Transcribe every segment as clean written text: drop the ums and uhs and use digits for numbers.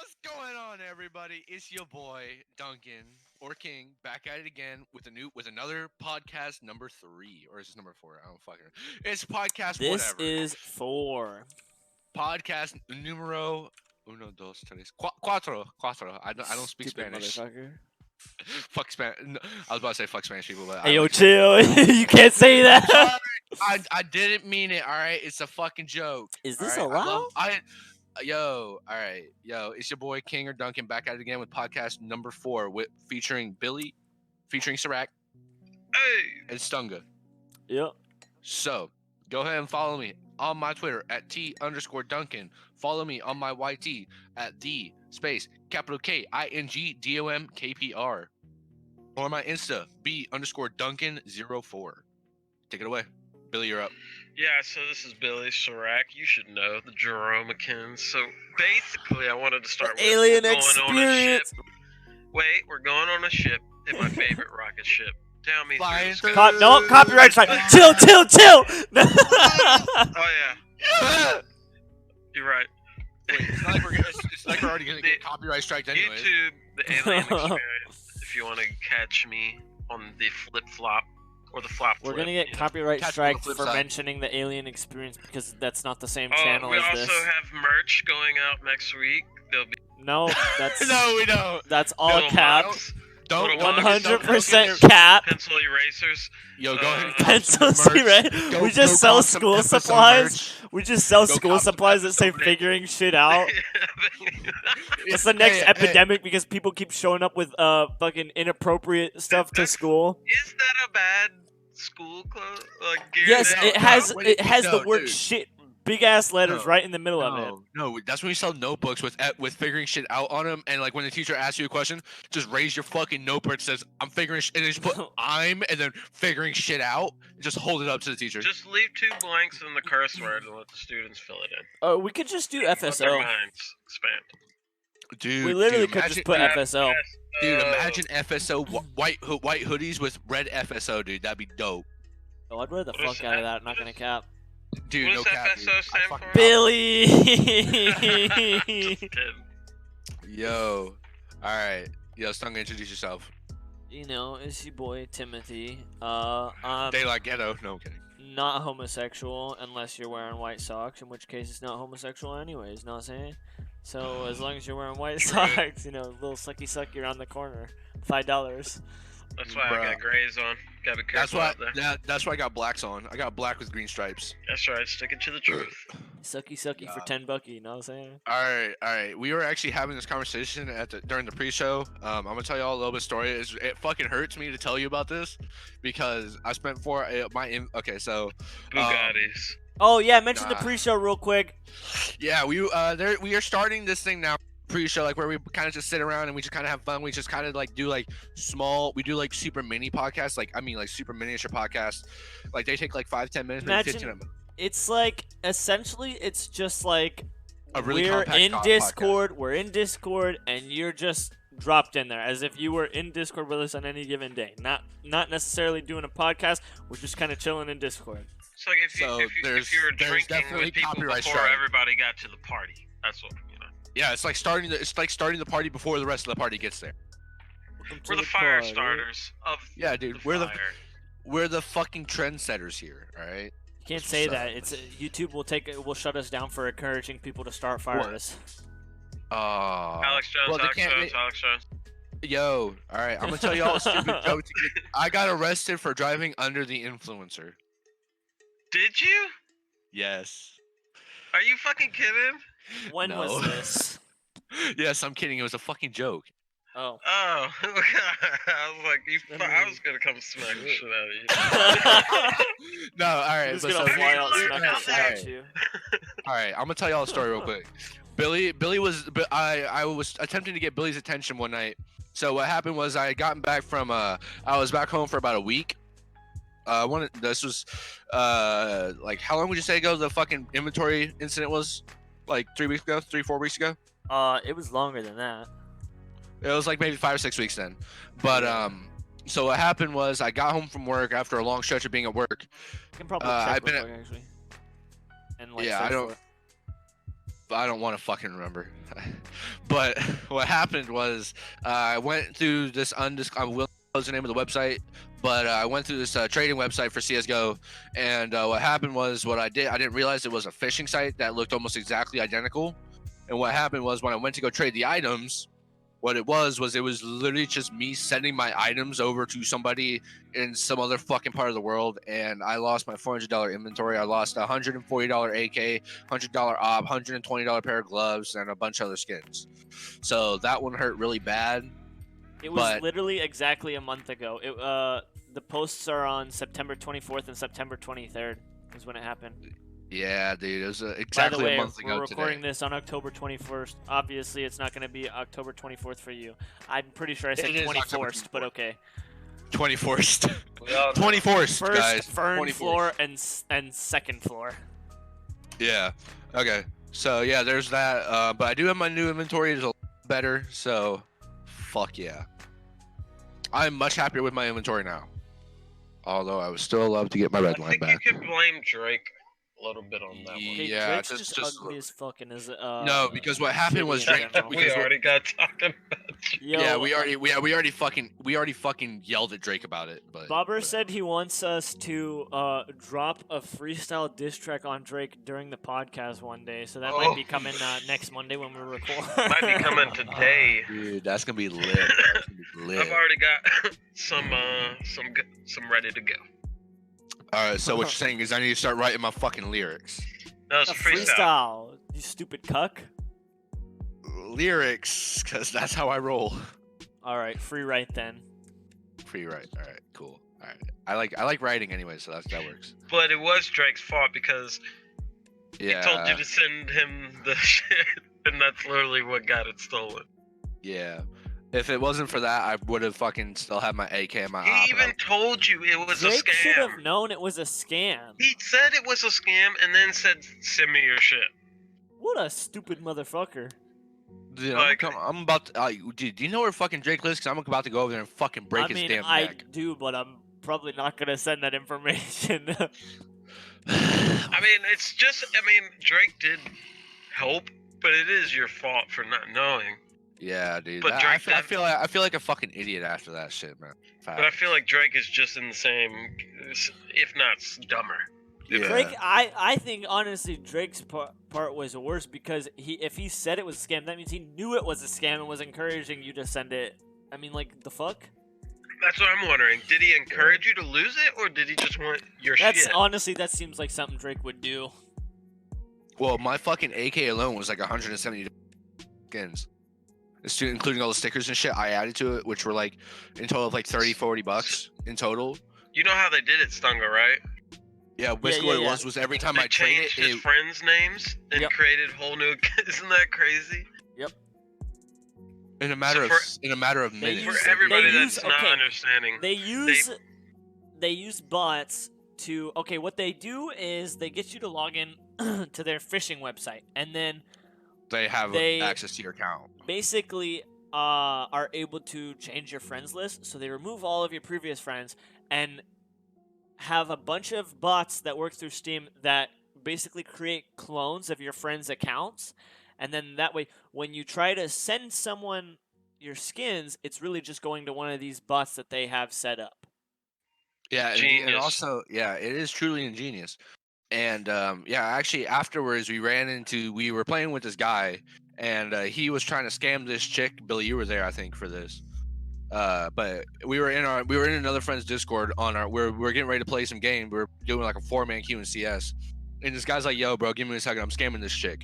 What's going on, everybody? It's your boy Duncan or King back at it again with another podcast number 3, or is this number 4? I don't fucking know. It's podcast This whatever. is 4. Podcast numero uno, dos, tres, cuatro. I don't speak Stupid Spanish. motherfucker. Fuck Spanish. No, I was about to say fuck Spanish people, but Hey, yo, chill. You can't say I'm that. sorry. I didn't mean it. All right, it's a fucking joke. Is this all right? allowed? All right, it's your boy King or Duncan back at it again with podcast number 4 featuring Billy, featuring Sirac, and Stunga. Yep. So go ahead and follow me on my Twitter at @T_Duncan. Follow me on my YT at @KINGDOMKPR. Or my Insta B_Duncan04. Take it away, Billy. You're up. Yeah, so this is Billy Sirac. You should know the Jeromekins. So basically, I wanted to start with Alien we're going on a ship. experience. Wait, we're going on a ship in my favorite rocket ship. Tell me Flying through the through- sky. No, copyright strike. Chill. Oh yeah, you're right. Wait, it's like we're already gonna get copyright striked anyway. YouTube, the Alien Experience. If you want to catch me on the flip flop or the flop. We're flip, gonna get you know. copyright Catch strike on the flip for side. mentioning the Alien Experience because that's not the same Oh, channel we as also this. have merch going out next week. There'll be No, that's No, we don't. that's all little cap. mugs, Don't. Little mugs, 100% don't cap. pencil erasers. Yo, go ahead. And Pencils, cop some merch. right? Go- We just go sell cop some school FSO supplies. merch. We just sell Go school cop some supplies that say FSO merch. figuring shit out. What's the next Hey, epidemic because people keep showing up with fucking inappropriate stuff to school? Is that a bad school clothes? Like gear Yes, now? it has Wait, it has the no, word dude. shit big ass letters No, right in the middle of it. No, that's when we sell notebooks with figuring shit out on them, and like when the teacher asks you a question, just raise your fucking notebook that says I'm figuring and then just put I'm and then figuring shit out. Just hold it up to the teacher. Just leave 2 blanks in the curse word and let the students fill it in. Oh, we could just do Let their FSO. minds expand. Dude, We literally dude, could imagine, just put FSO. Dude, imagine FSO white hoodies with red FSO, dude. That'd be dope. Oh, I'd wear the What is fuck out of that? that. I'm not gonna cap. Dude, What no does cap, dude. FSO I stand fucking- for? Billy. Just kidding. Yo, all right. Yo, Stunga, introduce yourself. You know, it's your boy Timothy. I'm Daylight Ghetto. No, I'm kidding. not homosexual unless you're wearing white socks, in which case it's not homosexual anyways, know what I'm saying? So as long as you're wearing white True. socks, you know, little sucky around the corner. $5. That's why I Bruh. got grays on. Gotta be That's careful why. out there. That's why I got blacks on. I got black with green stripes. That's right, sticking to the truth. Sucky for God. 10 bucky, you know what I'm saying? All right. We were actually having this conversation during the pre-show. I'm gonna tell y'all a little bit of story. It fucking hurts me to tell you about this because I spent okay. So Bugattis. Oh yeah, mention the Nah. pre-show real quick. yeah, we are starting this thing now. Pre-show, like where we kind of just sit around and we just kind of have fun. We just kind of like do like super mini podcasts, like super miniature podcasts. Like they take like 5-10 minutes, maybe Imagine 15 of them. It's like essentially it's just like A really we're compact in podcast. Discord, we're in Discord, and you're just dropped in there as if you were in Discord with us on any given day. Not necessarily doing a podcast. We're just kind of chilling in Discord. It's like if you were there's drinking definitely with people copyright before strike. everybody got to the party. That's what, you know. Yeah, it's like starting the party before the rest of the party gets there. Welcome to We're the fire party. starters of Yeah, dude, the fire. we're the fucking trendsetters here. All right. You can't say that. It's YouTube will shut us down for encouraging people to start fires. Alex Jones, well, they Alex can't- Jones, Alex Jones. Yo, all right. I'm gonna tell y'all a stupid joke. I got arrested for driving under the influencer. Did you? Yes. Are you fucking kidding? When No. was this? Yes, I'm kidding. It was a fucking joke. Oh. Oh, I was like, I was gonna come smack the shit out of you. No, all right. Who's but gonna so- fly out all smack right, the shit out you? All right, I'm gonna tell y'all a story real quick. Billy was, but I was attempting to get Billy's attention one night. So what happened was I had gotten back from I was back home for about a week. This was like how long would you say ago the fucking inventory incident was? Like 3 weeks ago, 4 weeks ago. It was longer than that. It was like maybe 5 or 6 weeks then. But so what happened was I got home from work after a long stretch of being at work. I can probably I've check been real quick, actually. And like Yeah, search I don't- for it. But I don't want to fucking remember. But what happened was I went through this I will close the name of the website, but I went through this trading website for CS:GO, and what happened was I didn't realize it was a phishing site that looked almost exactly identical. And what happened was when I went to go trade the items, what it was literally just me sending my items over to somebody in some other fucking part of the world, and I lost my $400 inventory. I lost a $140 AK, $100 op, $120 pair of gloves, and a bunch of other skins. So that one hurt really bad. It was literally exactly a month ago. The posts are on September 24th and September 23rd is when it happened. Yeah, dude, it was exactly a month ago today. We're recording this on October 21st. Obviously, it's not going to be October 24th for you. I'm pretty sure I said 24th, but okay. 24th. 24th, guys. First Fern 24th. floor and second floor. Yeah. Okay. So yeah, there's that. But I do have my new inventory. It's a lot better. So, fuck yeah. I'm much happier with my inventory now. Although I would still love to get my red line back. I think you could blame Drake a little bit on that one. Yeah, Drake's just ugly as fucking as no, because what happened was Drake. We already got talking about. Yeah, we already fucking yelled at Drake about it. But Bobber said he wants us to drop a freestyle diss track on Drake during the podcast one day, so that might be coming next Monday when we record. Might be coming today. Dude, that's gonna be lit. That's gonna be lit. I've already got some ready to go. Alright, so what you're saying is I need to start writing my fucking lyrics. No, it's a freestyle. You stupid cuck. Lyrics, because that's how I roll. Alright, free write then. Free write. Alright, cool. Alright. I like writing anyway, so that works. But it was Drake's fault because he told you to send him the shit, and that's literally what got it stolen. Yeah. If it wasn't for that, I would have fucking still had my AK and my He even told you it was Drake a scam. should have known it was a scam. He said it was a scam and then said, send me your shit. What a stupid motherfucker. Dude, I'm about to... dude, do you know where fucking Drake lives? Because I'm about to go over there and fucking break his damn neck. I do, but I'm probably not going to send that information. It's just... Drake did help, but it is your fault for not knowing. Yeah, dude. But I feel like a fucking idiot after that shit, man. But I feel like Drake is just in the same, if not dumber. Yeah. Drake, I think honestly Drake's part was worse because if he said it was a scam, that means he knew it was a scam and was encouraging you to send it. I mean, like, the fuck? That's what I'm wondering. Did he encourage you to lose it, or did he just want your shit? Honestly, that seems like something Drake would do. Well, my fucking AK alone was like 170 skins. Including all the stickers and shit I added to it, which were like in total of like 30-40 bucks in total. You know how they did it, Stunga, right? Yeah, basically what it was every time I traded changed his friends' names and created whole new. Isn't that crazy? Yep. In a matter of minutes. For everybody that's not understanding, they use bots to. Okay, what they do is they get you to log in to their phishing website, and then they have access to your account. Basically, are able to change your friends list, so they remove all of your previous friends and have a bunch of bots that work through Steam that basically create clones of your friends' accounts, and then that way, when you try to send someone your skins, it's really just going to one of these bots that they have set up. Yeah, and also, yeah, it is truly ingenious. And actually afterwards we were playing with this guy, and he was trying to scam this chick. Billy, you were there, I think, for this. But we were in another friend's Discord we're getting ready to play some game. We're doing like a 4-man queue in CS, and this guy's like, "Yo, bro, give me a second. I'm scamming this chick."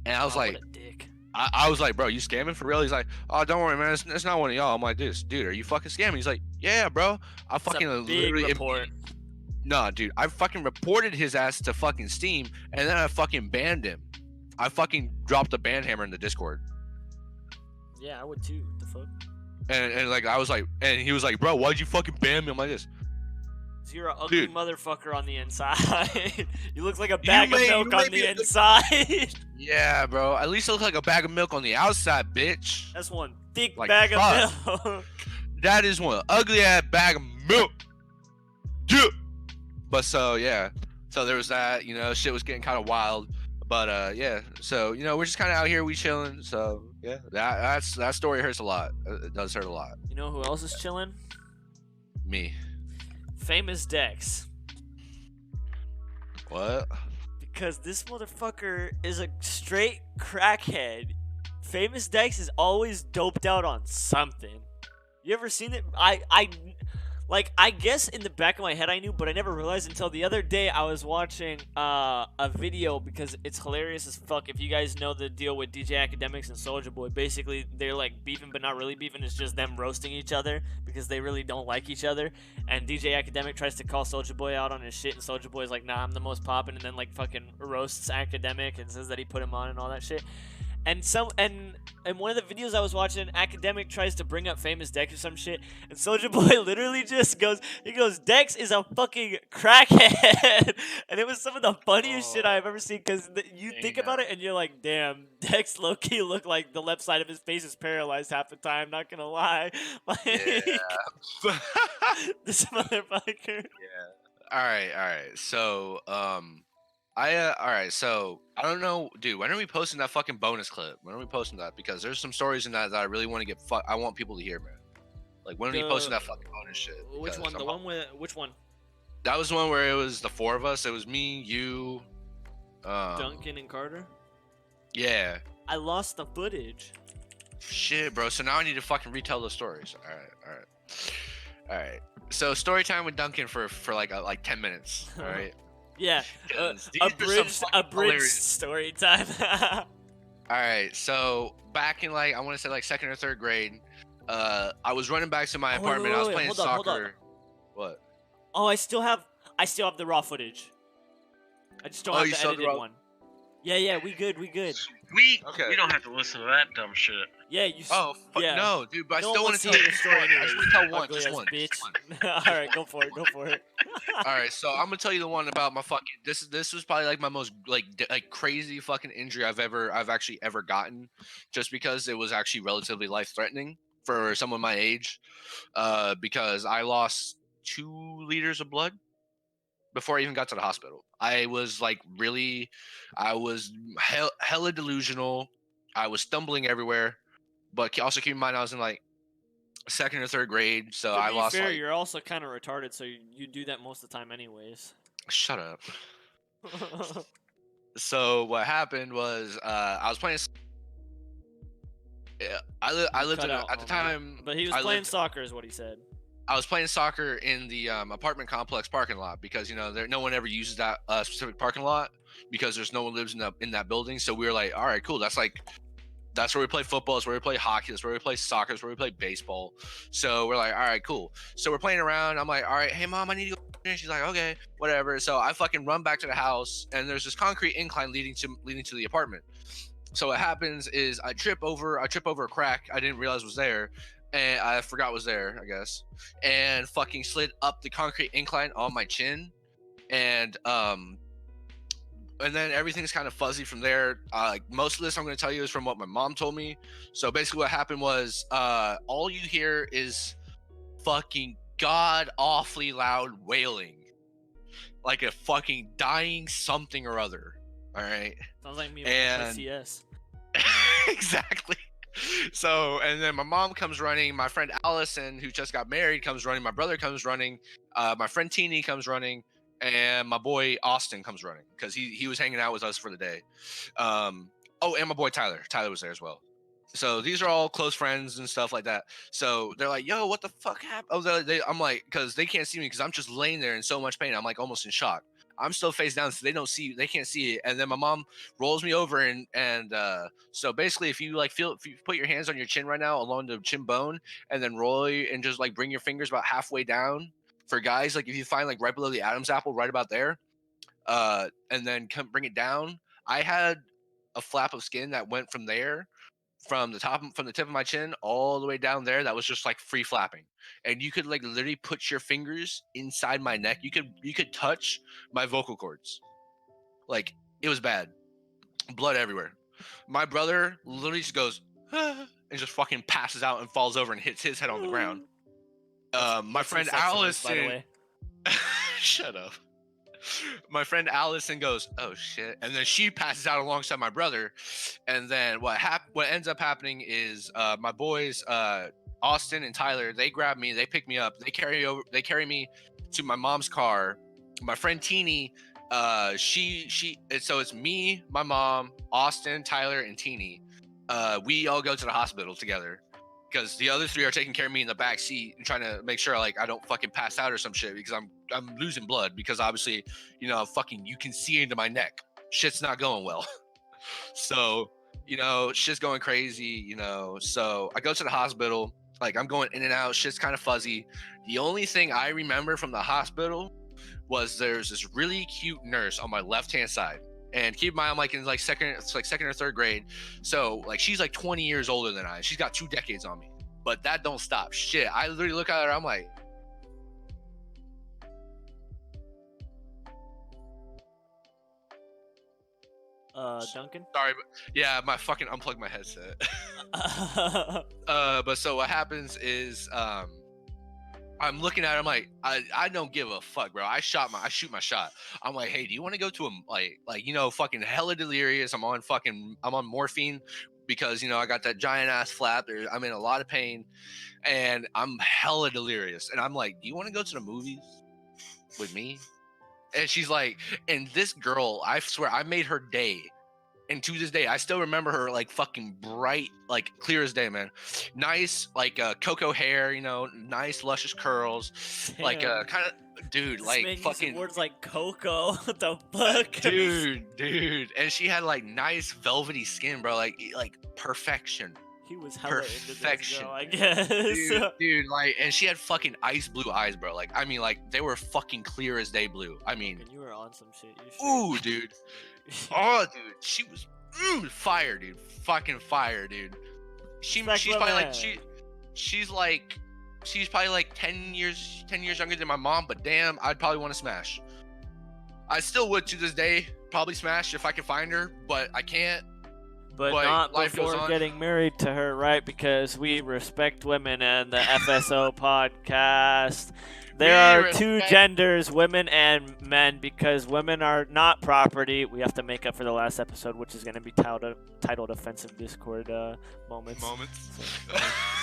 And I was like, what a dick. I was like, "Bro, you scamming for real?" He's like, "Oh, don't worry, man. It's not one of y'all." I'm like, "Dude, are you fucking scamming?" He's like, "Yeah, bro. I fucking literally report." Nah, dude, I fucking reported his ass to fucking Steam, and then I fucking banned him. I fucking dropped a ban hammer in the Discord. Yeah, I would too. What the fuck? And like I was like, and he was like, "Bro, why'd you fucking ban me?" I'm like this. You're an ugly motherfucker on the inside. You look like a bag of milk on the inside. Yeah, bro. At least I look like a bag of milk on the outside, bitch. That's one thick bag of milk. That is one ugly ass bag of milk. Yeah. But so yeah, so there was that. Shit was getting kind of wild. But yeah, so we're just kind of out here, we chilling. So yeah, that story hurts a lot. It does hurt a lot. You know who else is chilling? Me. Famous Dex. What? Because this motherfucker is a straight crackhead. Famous Dex is always doped out on something. You ever seen it? I guess in the back of my head I knew, but I never realized until the other day I was watching a video, because it's hilarious as fuck. If you guys know the deal with DJ Academics and Soulja Boy, basically they're like beefing but not really beefing. It's just them roasting each other because they really don't like each other. And DJ Academic tries to call Soulja Boy out on his shit, and Soulja Boy's like, nah, I'm the most poppin', and then like fucking roasts Academic and says that he put him on and all that shit. And one of the videos I was watching, Academic tries to bring up Famous Dex or some shit, and Soulja Boy literally just goes, Dex is a fucking crackhead, and it was some of the funniest shit I've ever seen, because you think about it and you're like, damn, Dex low-key looked like the left side of his face is paralyzed half the time, not gonna lie. Like, yeah. This motherfucker. Yeah. All right. So, all right. So I don't know, dude. When are we posting that fucking bonus clip? When are we posting that? Because there's some stories in that I really want to get. I want people to hear, man. Like, when are we posting that fucking bonus shit? Which one? The one with which one? That was the one where it was the four of us. It was me, you, Duncan, and Carter. Yeah. I lost the footage. Shit, bro. So now I need to fucking retell those stories. All right. So story time with Duncan for like 10 minutes. All right. Yeah, abridged story time. All right, so back in I want to say second or third grade, I was running back to my apartment. I was playing soccer. What? Oh, I still have the raw footage. I just don't have the edited one. Yeah, we good. We don't have to listen to that dumb shit. Yeah, you. Oh, yeah. No, dude, but I still want to tell your story. I just want to tell one, just one. Bitch. All right, go for it. All right, so I'm gonna tell you the one about my fucking. This was probably my most crazy fucking injury I've actually ever gotten, just because it was actually relatively life threatening for someone my age, because I lost 2 liters of blood before I even got to the hospital. I was hella delusional. I was stumbling everywhere, but also keep in mind I was in second or third grade, so I lost. Fair, you're also kind of retarded, so you do that most of the time, anyways. Shut up. So what happened was I was playing. I lived at the time, but he was playing soccer, is what he said. I was playing soccer in the apartment complex parking lot because no one ever uses that specific parking lot because there's no one lives in that building. So we were like, all right, cool. That's where we play football. That's where we play hockey. That's where we play soccer. That's where we play baseball. So we're like, all right, cool. So we're playing around. I'm like, all right, hey mom, I need to go. And she's like, okay, whatever. So I fucking run back to the house, and there's this concrete incline leading to the apartment. So what happens is I trip over a crack I didn't realize was there. And I forgot was there, I guess, and fucking slid up the concrete incline on my chin, and then everything's kind of fuzzy from there. Most of this I'm going to tell you is from what my mom told me. So basically, what happened was, all you hear is fucking god awfully loud wailing, like a fucking dying something or other. All right. Sounds like me with CS. Exactly. So, and then my mom comes running, my friend Allison, who just got married, comes running, my brother comes running, my friend Teeny comes running, and my boy Austin comes running because he was hanging out with us for the day. And my boy Tyler was there as well. So these are all close friends and stuff like that. So they're like, yo, what the fuck happened? I'm like, because they can't see me because I'm just laying there in so much pain. I'm like almost in shock. I'm still face down, so they can't see it. And then my mom rolls me over, and so basically, if you put your hands on your chin right now along the chin bone, and then roll and just bring your fingers about halfway down. For guys, if you find right below the Adam's apple, right about there, and then bring it down. I had a flap of skin that went from there, from the tip of my chin all the way down there, that was just free flapping, and you could literally put your fingers inside my neck. You could touch my vocal cords. It was bad, blood everywhere. My brother literally just goes and just fucking passes out and falls over and hits his head on the ground. My friend Allison, by the way. Shut up. my friend Allison goes, "Oh shit," and then she passes out alongside my brother. And then what ends up happening is my boys, Austin and Tyler, they grab me, they pick me up, they carry me to my mom's car. My friend Teeny, so it's me, my mom, Austin, Tyler, and Teeny. We all go to the hospital together because the other three are taking care of me in the back seat and trying to make sure like I don't fucking pass out or some shit because I'm losing blood because obviously, you know, fucking you can see into my neck. Shit's not going well. So, you know, shit's going crazy, you know. So I go to the hospital, like I'm going in and out, shit's kind of fuzzy. The only thing I remember from the hospital was there's this really cute nurse on my left-hand side. And keep in mind, I'm like in second or third grade. So like she's like 20 years older than I. She's got 2 decades on me. But that don't stop shit. I literally look at her, I'm like, Duncan? sorry, but yeah, my fucking unplugged my headset. But so what happens is I'm looking at him like I don't give a fuck, bro. I shoot my shot. I'm like, hey, do you want to go to a like you know fucking hella delirious? I'm on morphine because you know I got that giant ass flap. I'm in a lot of pain, and I'm hella delirious. And I'm like, do you want to go to the movies with me? And she's like, and this girl, I swear, I made her day. And to this day, I still remember her like fucking bright, like clear as day, man. Nice, like cocoa hair, you know, nice luscious curls, Damn. like kind of, dude, Just like making fucking words like Coco. What the fuck? dude. And she had like nice velvety skin, bro, like perfection. He was hella into this Perfection. girl, I guess. Dude, like, and she had fucking ice blue eyes, bro. Like, I mean, like, they were fucking clear as day blue. I mean, And you were on some shit. ooh, dude. Oh, dude, she was fire, dude. Fucking fire, dude. She's probably like she's probably like 10 years younger than my mom. But damn, I'd probably want to smash. I still would to this day probably smash if I could find her, but I can't. But not before getting married to her, right? Because we respect women and the FSO podcast. There are 2 genders, women and men, because women are not property. We have to make up for the last episode, which is going to be titled Offensive Discord Moments.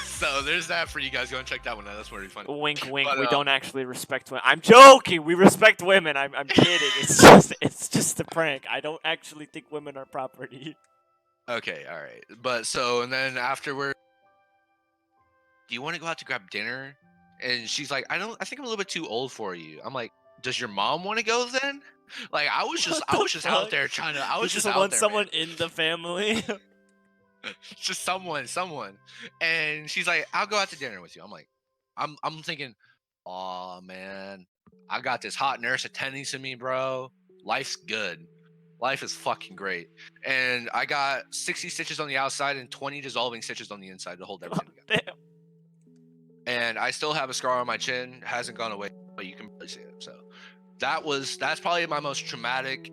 So there's that for you guys. Go and check that one out. That's pretty funny. Wink, wink. But, we don't actually respect women. I'm joking. We respect women. I'm kidding. It's just a prank. I don't actually think women are property. Okay, all right. But so, and then afterward, do you want to go out to grab dinner? And she's like, I think I'm a little bit too old for you. I'm like, does your mom want to go then? Like, I was just out there trying to, I just want someone in the family. Just someone. And she's like, I'll go out to dinner with you. I'm like, I'm thinking, oh man, I got this hot nurse attending to me, bro. Life's good. Life is fucking great. And I got 60 stitches on the outside and 20 dissolving stitches on the inside to hold everything together. Damn. And I still have a scar on my chin. Hasn't gone away, but you can really see it. So that's probably my most traumatic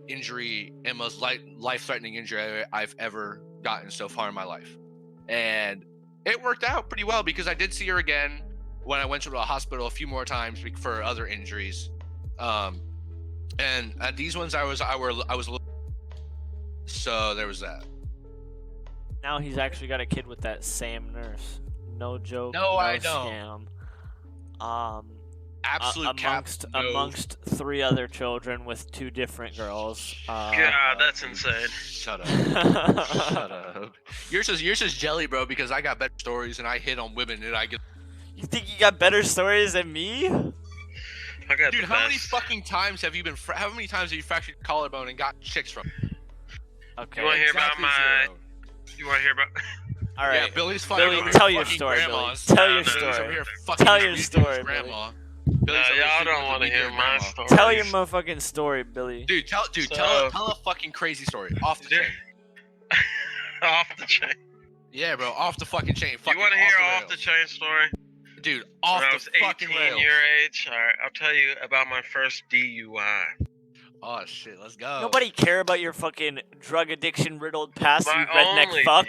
injury and most life-threatening injury I've ever gotten so far in my life. And it worked out pretty well because I did see her again when I went to the hospital a few more times for other injuries. And at these ones, I was a little. So there was that. Now he's actually got a kid with that same nurse. No joke. No, I don't. Scam. Absolute amongst 3 other children with 2 different girls. God, that's insane. Shut up. Shut up. Yours is jelly, bro. Because I got better stories and I hit on women and I get. You think you got better stories than me? Dude, how many fucking times have you been? How many times have you fractured your collarbone and got chicks from? Okay. You want to hear about my? You want to hear about? All right. Yeah, Billy, tell your story, Billy. Tell your story. Tell your story, grandma. Billy. Y'all don't want to hear my story. Tell your motherfucking story, Billy. Dude, tell a fucking crazy story off the chain. Off the chain. Yeah, bro, off the fucking chain. You want to hear off the chain story? Dude, off the fucking rails. When I was 18 year age, alright, I'll tell you about my first DUI. Oh shit, let's go. Nobody care about your fucking drug addiction riddled past, you redneck fuck.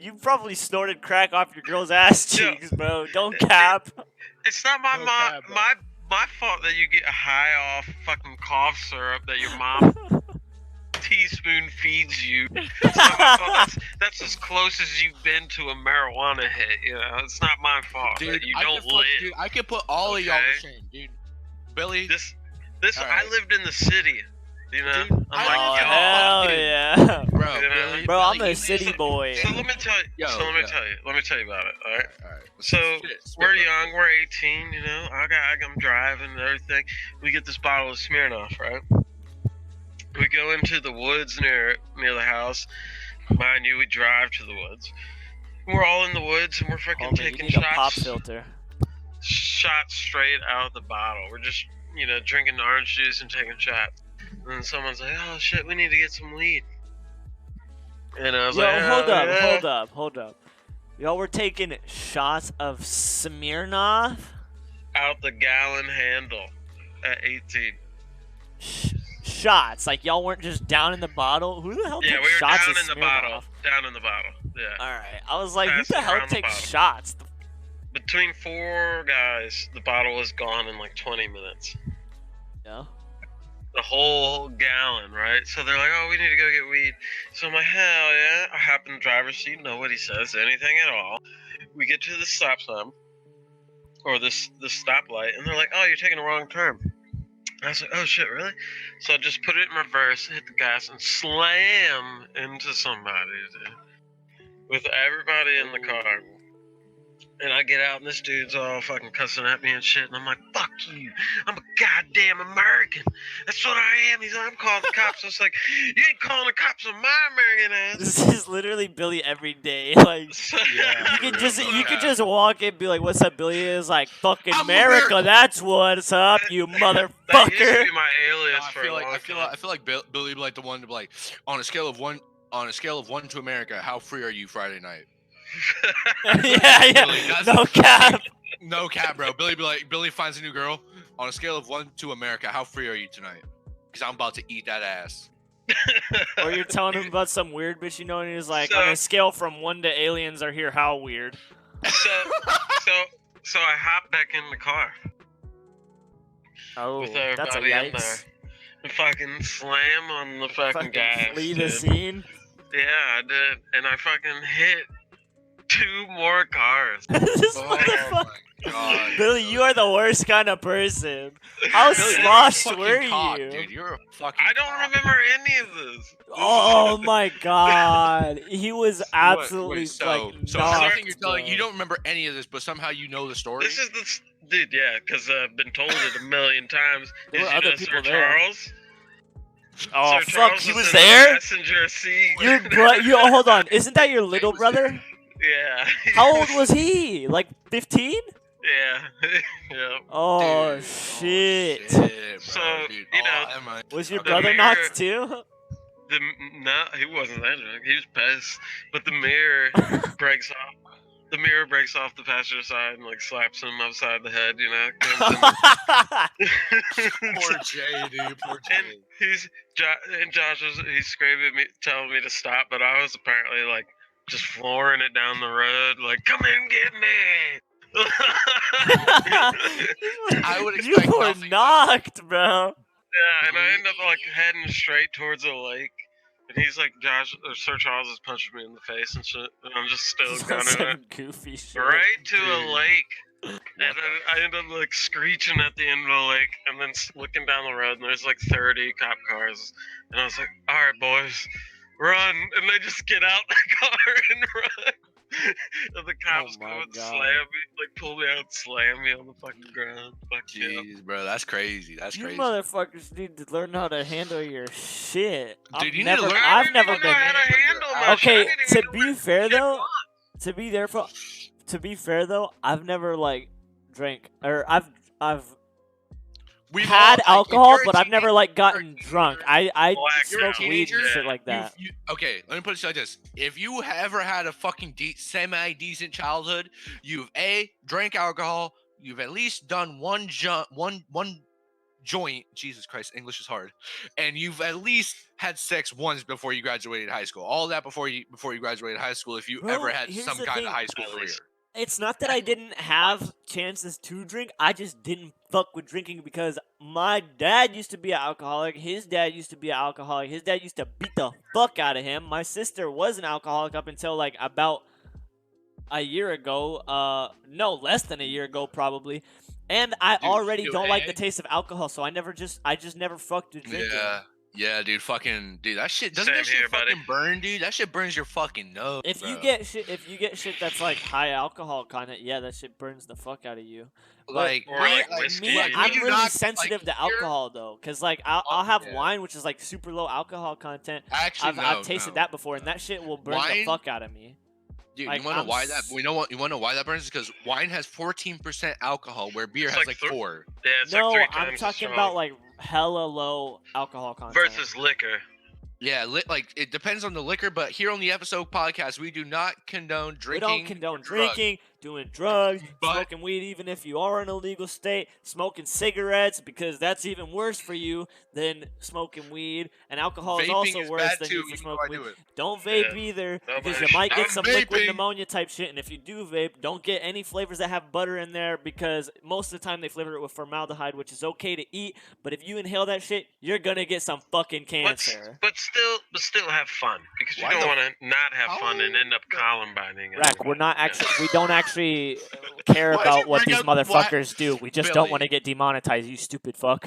you probably snorted crack off your girl's ass cheeks, bro. Don't cap. It's not my No mom. cap, bro. My fault that you get high off fucking cough syrup that your mom teaspoon feeds you. It's not my fault. That's as close as you've been to a marijuana hit. You know, it's not my fault that you don't live. Dude, I could put all of y'all Okay? to shame, dude. Billy. This All I right. lived in the city. You know, Dude, I'm I like, live y'all. Hell dude. yeah. Bro, You know, Billy, Bro, I'm Billy, a you city live- boy. So let me tell you. Yo, Let me yo. tell you about it. All right. All right. So Shit, spit, we're bro. young, we're 18, you know. I'm driving and everything. We get this bottle of Smirnoff, right? We go into the woods near the house. Mind you, we drive to the woods. We're all in the woods and we're fucking Homie, you taking need a pop shots filter. straight out of the bottle. We're just, drinking orange juice and taking shots. And then someone's like, "Oh shit, we need to get some weed." And I was Yo, like, hold "Oh, up, yeah." hold up. Y'all were taking shots of Smirnoff? Out the gallon handle at 18. Shots. Like, y'all weren't just down in the bottle? Who the hell Yeah, takes we were shots down of in the Smirnoff? bottle. Down in the bottle. Yeah. Alright. I was like, who Passing the hell around the takes bottle. shots? Between 4 guys, the bottle was gone in like 20 minutes. Yeah. The whole gallon, right? So they're like, "Oh, we need to go get weed." So I'm like, "Hell yeah!" I hop in the driver's seat. Nobody says anything at all. We get to the stop sign, or the stoplight, and they're like, "Oh, you're taking the wrong turn." I was like, "Oh shit, really?" So I just put it in reverse, hit the gas, and slam into somebody, dude. With everybody in the car. And I get out, and this dude's all fucking cussing at me and shit. And I'm like, "Fuck you. I'm a goddamn American. That's what I am." He's like, "I'm calling the cops." I was like, "You ain't calling the cops on my American ass." This is literally Billy every day. Like, Yeah, you could for just real, you no could cap. just walk in and be like, "What's up, Billy?" Is like, "Fucking I'm America, American." that's what's up, you That used to motherfucker." be my alias I for feel a like long time. I feel like Billy would be like the one to be like, on a scale of one to America, how free are you Friday night? Yeah, Billy, yeah. that's- No cap. No cap, bro. Billy finds a new girl. On a scale of 1 to America, how free are you tonight? Because I'm about to eat that ass. Or you're telling him about some weird bitch you know, and he's like, So- on a scale from 1 to aliens are here, how weird? So I hop back in the car Oh, with that's a everybody in there yikes. and fucking slam on the fucking Fucking gas. flee the dude. scene. Yeah, I did, and I fucking hit 2 more cars. This Oh motherfucker. my god. Billy, you are the worst kind of person. How Billy, you're a sloshed fucking were cock, you? dude. You're a fucking I don't cock. remember any of this. Oh my god. He was absolutely Wait, so knocked. everything you're telling, bro. you don't remember any of this, but somehow you know the story. This is dude, yeah, because I've been told it a million times. There were Did you other know people Sir there. Charles? Oh Sir fuck, Charles he was in the there? passenger seat. You hold on. Isn't that your little was there. brother? Yeah. How old was he? Like 15? Yeah. Yeah. Oh Dude, shit. bro, So, dude. you know, am I? Was your The brother mirror- knocked too? No, he wasn't that drunk. He was pissed. But the mirror breaks off. The mirror breaks off the passenger side and like slaps him upside the head. You know. Poor Jay, dude. Poor Jay. And Josh he's screaming at me, telling me to stop, but I was apparently like just flooring it down the road, like, "Come in, get me!" I would You expect were nothing. knocked, bro. Yeah, and I end up like heading straight towards a lake, and he's like, Sir Charles is punching me in the face and shit, and I'm just still gunning it Some goofy shit. right to a Dude. lake. And then I end up like screeching at the end of the lake, and then looking down the road, and there's like 30 cop cars, and I was like, "All right, boys, run!" And they just get out the car and run. And the cops my go and God. slam me, like pull me out, and slam me on the fucking ground. Fuck yeah. Jeez, bro, that's crazy. That's You crazy. motherfuckers need to learn how to handle your shit. Dude, you need to learn- I I've didn't never even know been. how to handle my shit. I Okay, didn't to even know be what fair shit though, was. to be fair though, I've never like drank or I've We've had all, like, if alcohol, you're a but I've never teenager- like you're a gotten teenager, drunk. I Black smoke out. weed and Teenager, shit like that. Okay, let me put it like this: if you ever had a fucking semi-decent childhood, you've drank alcohol, you've at least done one joint, Jesus Christ, English is hard, and you've at least had sex once before you graduated high school. All that before you graduated high school, if you Bro, ever had here's some the kind thing. of high school At career. least. It's not that I didn't have chances to drink. I just didn't fuck with drinking because my dad used to be an alcoholic. His dad used to be an alcoholic. His dad used to beat the fuck out of him. My sister was an alcoholic up until like about a year ago. No, less than a year ago probably. And I Dude, already dude, don't like the hey. taste of alcohol, so I just never fucked with drinking. Yeah, dude, dude, that shit doesn't Same that shit here, buddy. fucking burn, dude? That shit burns your fucking nose. If you bro. get shit that's like high alcohol content, yeah, that shit burns the fuck out of you. But like, Or, we- like, whiskey. me, Like, we I'm do really not, sensitive like, to here- alcohol though, cause like I'll have yeah. wine, which is like super low alcohol content. Actually, I've tasted that before, and no. that shit will burn the Wine- fuck out of me. Dude, like, you wanna know I'm why that? You want to know why that burns? Because wine has 14% alcohol, where beer It's has like like 4. Yeah, it's No, like 3 I'm times as talking strong. about like hella low alcohol content. versus liquor. Yeah, like it depends on the liquor, but here on the FSO podcast, we do not condone drinking. We don't condone or drugs. drinking, doing drugs, But- smoking weed, even if you are in a legal state, smoking cigarettes, because that's even worse for you than smoking weed. And alcohol is Vaping also is worse bad than too, you for even though smoking I weed. do it. Don't vape Yeah. either, because Nobody you might should. get I'm some liquid vaping. pneumonia type shit. And if you do vape, don't get any flavors that have butter in there, because most of the time they flavor it with formaldehyde, which is okay to eat. But if you inhale that shit, you're gonna get some fucking cancer. But still have fun, because you Why don't the want to not have fun and end up the- columbining. Rack, we're not Yeah. actually. We don't actually care Why'd about you what bring these up- why- motherfuckers do. We just Billy. don't want to get demonetized. You stupid fuck.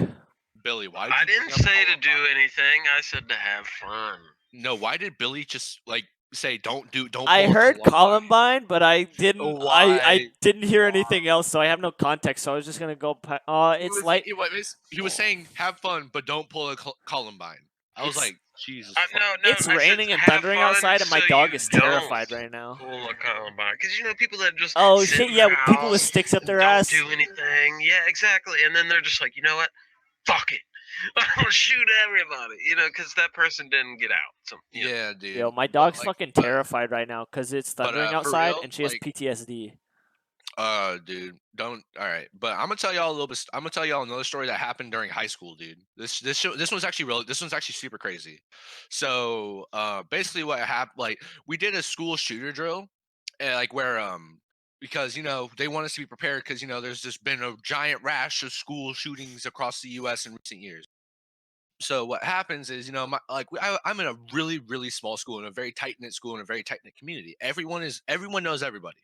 Billy, why? I didn't say to do anything. I said to have fun. No, why did Billy just like say don't I pull a heard Columbine? Columbine, but I didn't. I Why? didn't hear anything else, so I have no context. So I was just gonna go. It's like he was saying have fun, but don't pull a Columbine. I was It's- like, Jesus. No, it's I said raining and have thundering fun outside, and my so dog you is don't terrified right now. Pull a Columbine, because people that just Oh sit shit! in Yeah, their people with house sticks up and their don't ass. do anything. Yeah, exactly. And then they're just like, you know what? Fuck it. I'm gonna shoot everybody. Because that person didn't get out. So, you know. Yeah, dude. Yo, my dog's like, fucking but- terrified right now because it's but, thundering for outside, real, and she has like- PTSD. Dude, don't. All right, but I'm gonna tell y'all a little bit. I'm gonna tell y'all another story that happened during high school, dude. This one's actually real. This one's actually super crazy. So, basically, what happened? Like, we did a school shooter drill, like where because they want us to be prepared because there's just been a giant rash of school shootings across the U.S. in recent years. So what happens is, I'm in a really, really small school, in a very tight knit school, in a very tight knit community. Everyone knows everybody.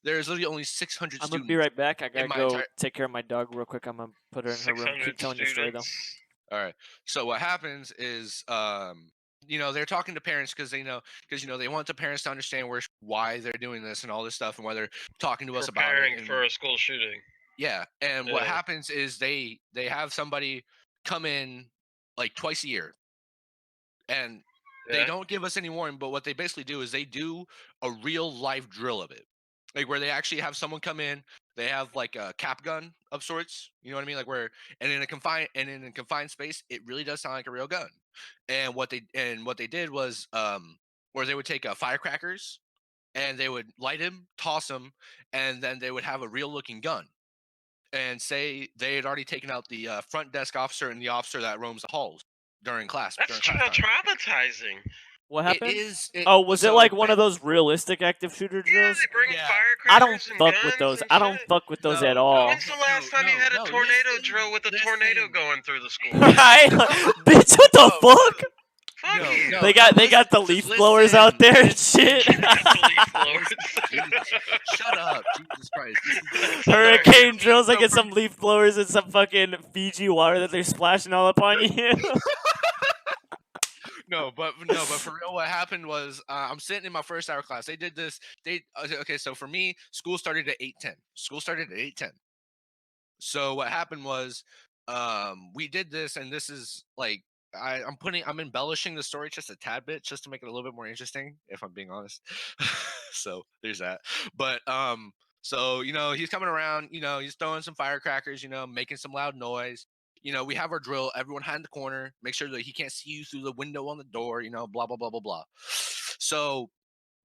There's literally only 600 I'm students. gonna be right back. I gotta my go entire- take care of my dog real quick. I'm gonna put her in her room. 600 Keep telling your story though. students. All right. So what happens is, they're talking to parents because they want the parents to understand why they're doing this and all this stuff, and why they're talking to us about Preparing it. and- for a school shooting. Yeah, and what Yeah. happens is they have somebody come in like twice a year, and they Yeah. don't give us any warning. But what they basically do is they do a real life drill of it, like where they actually have someone come in. They have like a cap gun of sorts, you know what I mean? Like and in a confined space, it really does sound like a real gun. And what they did was, where they would take firecrackers, and they would light them, toss them, and then they would have a real looking gun. And say they had already taken out the front desk officer and the officer that roams the halls during class. That's during class time. traumatizing. What It happened? is. Was it like one of those realistic active shooter Yeah, drills? they bring Yeah. firecrackers I don't and fuck with guns those. and I don't shit. fuck with those No, at all. When's the last time you had a no, tornado listen, drill with a tornado listen. going through the school? Right? Bitch, what the No. fuck? Fuck No, you. no. They got the Just leaf blowers out listen. there and shit. You got the leaf blowers. Shut up, Jesus Christ! This is- Hurricane drills. I So get for- some leaf blowers and some fucking Fiji water that they're splashing all up on you. No, but for real, what happened was, I'm sitting in my first hour class. They did this. Okay. So for me, school started at 8:10. So what happened was, we did this, and this is like, I'm embellishing the story just a tad bit, just to make it a little bit more interesting, if I'm being honest. So there's that. But so he's coming around. He's throwing some firecrackers. Making some loud noise. We have our drill. Everyone hide in the corner. Make sure that he can't see you through the window on the door. Blah blah blah blah blah. So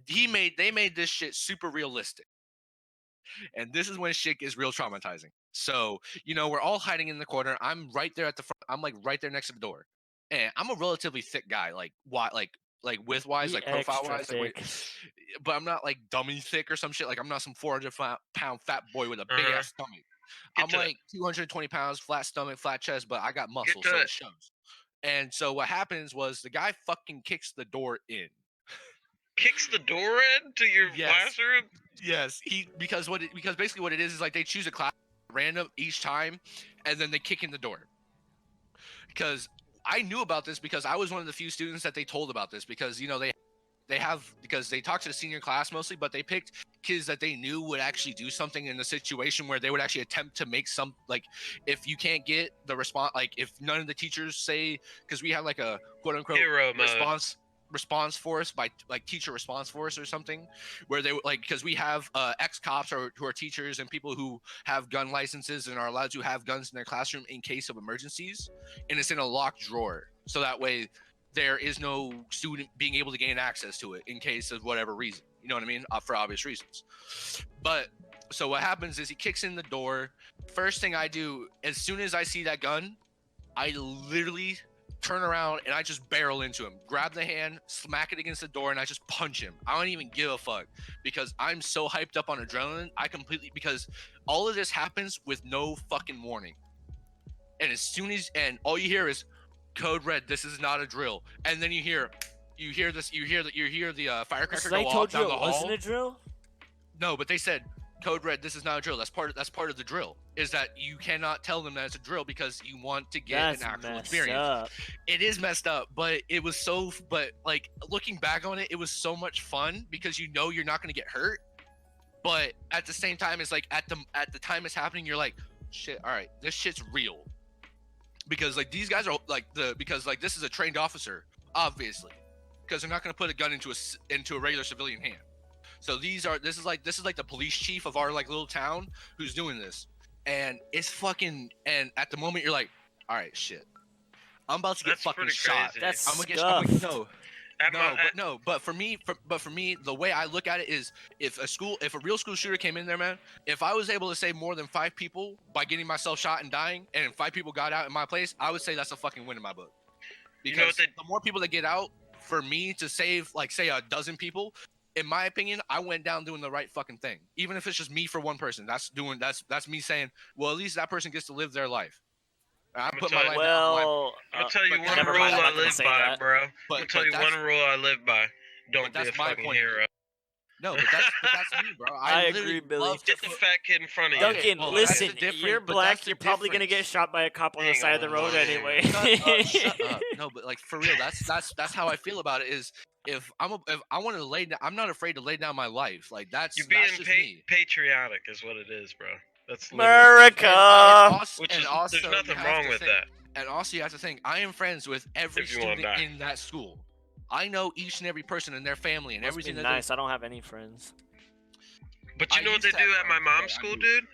they made this shit super realistic, and this is when shit gets real traumatizing. So, we're all hiding in the corner. I'm right there at the front. I'm like right there next to the door. And I'm a relatively thick guy, like like width wise, Be like profile extra wise. thick. But I'm not like dummy thick or some shit. Like I'm not some 400-pound fat boy with a big Uh-huh. ass stomach. Get I'm to it. like 220 pounds, flat stomach, flat chest, but I got Get muscle, to so it. it shows. And so what happens was the guy fucking kicks the door in. Kicks the door in to your Yes. classroom. Yes, because basically what it is like they choose a class random each time, and then they kick in the door. Because I knew about this because I was one of the few students that they told about this because because they talked to the senior class mostly, but they picked kids that they knew would actually do something in the situation where they would actually attempt to make some, like, if you can't get the response, like if none of the teachers say, because we have like a quote unquote Hero mode. response force, by like teacher response force or something, where they like, because we have ex-cops who are teachers and people who have gun licenses and are allowed to have guns in their classroom in case of emergencies, and it's in a locked drawer, so that way there is no student being able to gain access to it in case of whatever reason. You know what I mean? For obvious reasons. But so what happens is he kicks in the door. First thing I do, as soon as I see that gun, I literally turn around and I just barrel into him, grab the hand, smack it against the door, and I just punch him. I don't even give a fuck because I'm so hyped up on adrenaline. Because all of this happens with no fucking warning. And and all you hear is code red, this is not a drill. And then you hear the firecracker So I go off told you down the it hall. wasn't a drill. No, but they said code red, this is not a drill. That's part of the drill. Is that you cannot tell them that it's a drill because you want to get That's an actual messed experience. up. It is messed up, but it was but like looking back on it, it was so much fun because you're not going to get hurt. But at the same time, it's like at the time it's happening, you're like, shit, all right, this shit's real. Because like these guys are like because like this is a trained officer, obviously, because they're not going to put a gun into a regular civilian hand. So this is like the police chief of our like little town who's doing this, and it's fucking. And at the moment you're like, all right, shit, I'm about to get That's fucking pretty shot. crazy. That's I'm gonna get scuffed. but for me, the way I look at it is, if a real school shooter came in there, man, if I was able to save more than 5 people by getting myself shot and dying, and 5 people got out in my place, I would say that's a fucking win in my book. Because the more people that get out, for me to save, like, say, a dozen people, in my opinion, I went down doing the right fucking thing. Even if it's just me for one person, that's me saying, well, at least that person gets to live their life. I put my life down the line. Well, I'm gonna tell you but one never rule mind, I'm I not gonna live say by, that. bro. I'm But gonna tell you one rule I live by. Don't be a that's my fucking point of view. hero. No, but that's me, bro. I literally agree, Billy. love to Get the fat kid in front of you. Duncan, well, that's listen, the difference- you're but black. that's the You're probably gonna get difference. shot by a cop on the Hang side of the on, road hang anyway. Shut up. No, but like for real, that's how I feel about it. Is if I want to lay down, I'm not afraid to lay down my life. Like that's You're being just me. patriotic, is what it is, bro. That's America. there's nothing wrong with that. And also, you have to think, I am friends with every If you wanna student die. in that school. I know each and every person and their family and Must be everything that nice. I don't have any friends. But you I know what used they to do have at my friends, but mom's I school, moved. dude?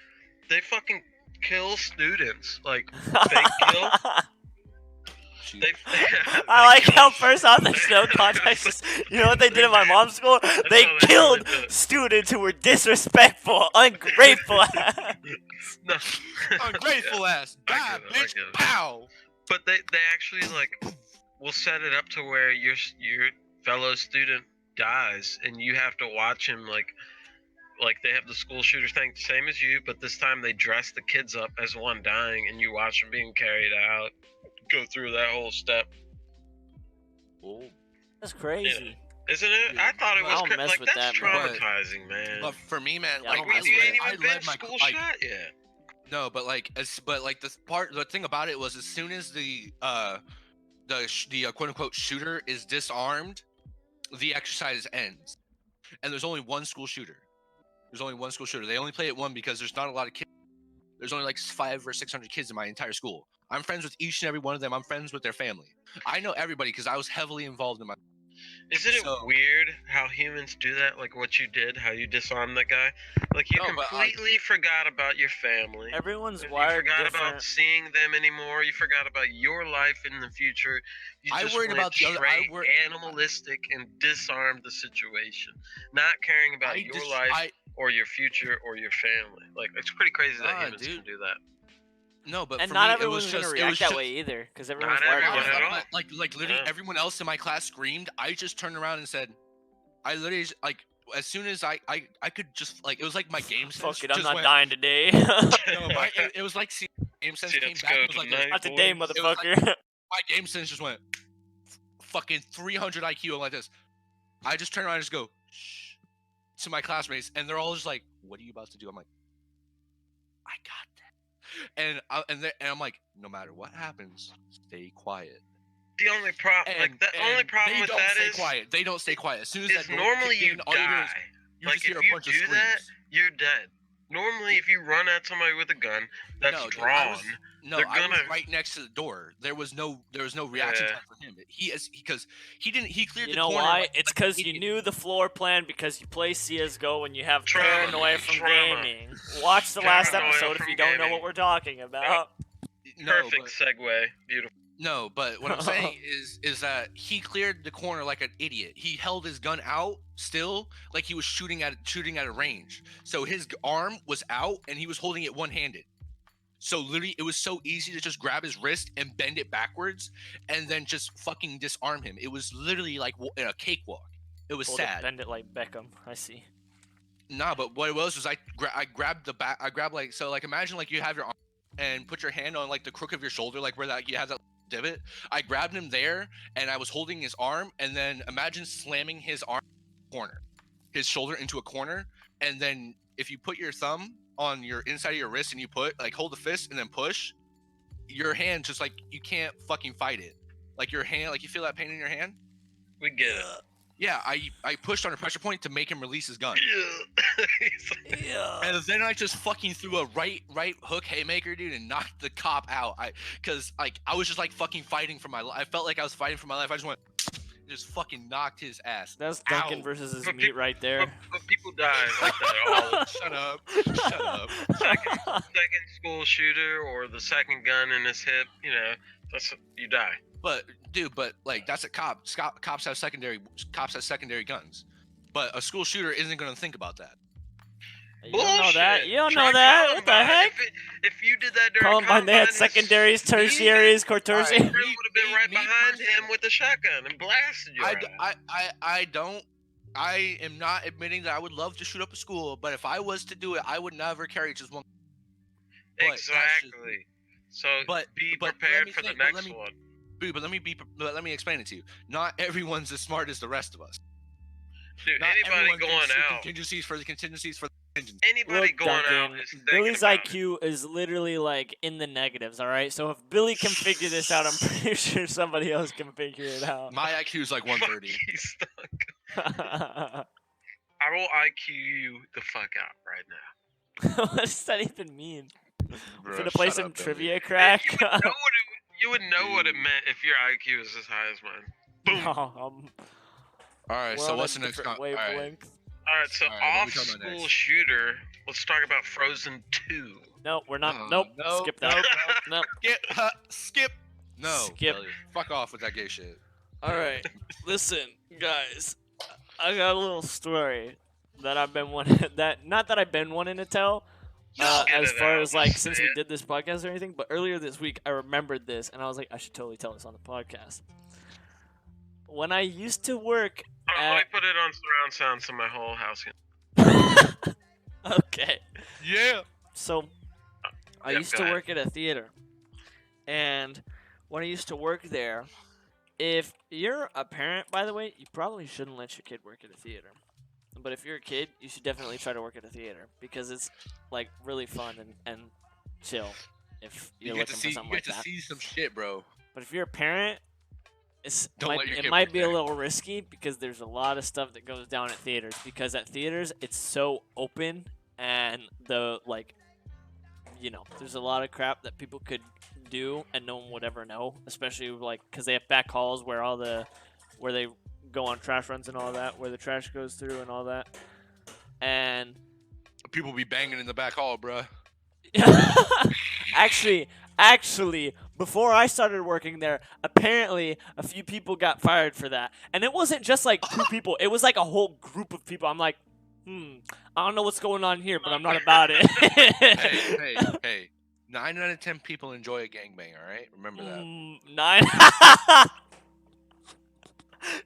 They fucking kill students. Like, fake kill. They, I like how first off there's no context. You know what they did at my mom's school? They how they killed really do it. students who were disrespectful, ungrateful. No. Ungrateful ass. I Die, get it, I bitch. get it. Pow. But they actually, like, will set it up to where your fellow student dies, and you have to watch him, like they have the school shooter thing, same as you, but this time they dress the kids up as one dying, and you watch them being carried out, go through that whole step. That's crazy. Isn't it? Dude, I thought it I was don't mess like with that's that, man. traumatizing, man. But for me, man, Yeah, I like don't mess you with ain't it. even been led my school like, shot yet. no, but like the thing about it was, as soon as the quote unquote shooter is disarmed, the exercise ends, and there's only one school shooter. There's only one school shooter. They only play it one because there's not a lot of kids. There's only like 500 or 600 kids in my entire school. I'm friends with each and every one of them. I'm friends with their family. I know everybody because I was heavily involved in my. Isn't it weird how humans do that? Like what you did, how you disarmed that guy? Like you No, but, like- completely forgot about your family. Everyone's You wired forgot different. about seeing them anymore. You forgot about your life in the future. You I just worried went about the other- I straight wor- animalistic and disarmed the situation, not caring about your life or your future or your family. Like, it's pretty crazy that humans can do that. No, but And for not me, everyone's gonna react that way either, because everyone's wired everyone different. at all. Like literally everyone else in my class screamed. I just turned around and said, I literally like as soon as I could just like it was like my game sense. Fuck it, I'm just not went, dying today. No, it was like game sense came back. It was like Not today, boys. motherfucker. my game sense just went fucking 300 IQ like this. I just turned around and just go shh to my classmates, and they're all just like, "What are you about to do?" I'm like, "I got that," and I'm like, "No matter what happens, stay quiet." The only problem, only problem with that is quiet. They don't stay quiet. As soon as that door normally kicks you in, all you hear die. is you Like, just hear if a you bunch of do screams. that, you're dead. Normally, if you run at somebody with a gun that's No, dude, drawn, No, they're I was gonna- right next to the door. There was no reaction Yeah. time for him. Because he cleared You the know corner. why? like- It's like because an you idiot. knew the floor plan because you play CS:GO and you have Trauma. paranoia from Trauma. gaming. Watch the last Paranoia episode if from you don't know gaming. what we're talking about. No, Perfect but, segue. Beautiful. no, but what I'm saying is that he cleared the corner like an idiot. He held his gun out still, like he was shooting at a range. So his arm was out and he was holding it one-handed. So literally, it was so easy to just grab his wrist and bend it backwards, and then just fucking disarm him. It was literally like a cakewalk. It was Hold it, sad. bend it like Beckham. I see. Nah, but what it was I grabbed the back. I grabbed like so like imagine like you have your arm and put your hand on like the crook of your shoulder, like where that you have that divot. I grabbed him there and I was holding his arm, and then imagine slamming his arm corner, his shoulder into a corner, and then if you put your thumb on your inside of your wrist and you put like hold the fist and then push, your hand just like you can't fucking fight it. Like your hand, like you feel that pain in your hand. We get it. Yeah, I pushed on a pressure point to make him release his gun. Yeah. And then I just fucking threw a right hook haymaker, dude, and knocked the cop out. Cause like I was just like fucking fighting for my life. I felt like I was fighting for my life. I just went, just fucking knocked his ass. That's Duncan Ow. versus his But meat right there. But people die like that all. Shut up. Shut up. Second school shooter or the second gun in his hip, you die. But dude, like that's a cop. Cops have secondary guns. But a school shooter isn't gonna think about that. You don't know that. Bullshit. You don't Try know that. What the Columbine. heck? If you did that during Columbine, they had Columbine, secondaries, tertiaries, your quaternaries. friend would have been right Me behind personally. him with a shotgun and blasted you. I am not admitting that I would love to shoot up a school, but if I was to do it, I would never carry just one. But that's just- Exactly. So But be but let prepared me for the think- but next let me- one. Dude, but let me explain it to you. Not everyone's as smart as the rest of us. Dude, Not anybody everyone going thinks through out, contingencies for the contingencies. anybody Look, going out Duncan, is thinking Billy's about it. IQ is literally like in the negatives, alright? So if Billy can figure this out, I'm pretty sure somebody else can figure it out. My IQ is like 130. Fuck you, Stuck. I will IQ you the fuck out right now. What does that even mean? Bro, Gonna play shut some up, Billy. trivia crack? You would know what it meant if your IQ is as high as mine. Boom. No, All right, we're so on what's a the next? different All right. wavelength. All right, so All right, what we off talking about school next? shooter. Let's talk about Frozen 2. No, we're not. Oh, nope. no, Skip that. Nope. Skip. No. Skip. Billy, fuck off with that gay shit. All right, listen, guys. I got a little story that I've been wanting. Not that I've been wanting to tell. Just get As it far out, as like just since say we it. did this podcast or anything, but earlier this week I remembered this and I was like, I should totally tell this on the podcast. When I used to work Let me at put it on surround sound so my whole house can. okay, Yeah. so I Yep, used go to ahead. work at a theater, and when I used to work there, if you're a parent, by the way, you probably shouldn't let your kid work at a theater. But if you're a kid, you should definitely try to work at a theater because it's like really fun and chill. If You you're get looking to for see. You something get like to that. see some shit, bro. But if you're a parent, Don't let your it kid might work be a there. little risky because there's a lot of stuff that goes down at theaters. Because at theaters, it's so open and there's a lot of crap that people could do and no one would ever know. Especially like because they have back halls where they go on trash runs and all that, where the trash goes through and all that. And People be banging in the back hall, bro. actually, before I started working there, apparently a few people got fired for that. And it wasn't just like two people, it was like a whole group of people. I'm like, I don't know what's going on here, but I'm not about it. Hey. 9 out of 10 people enjoy a gangbang, all right? Remember that.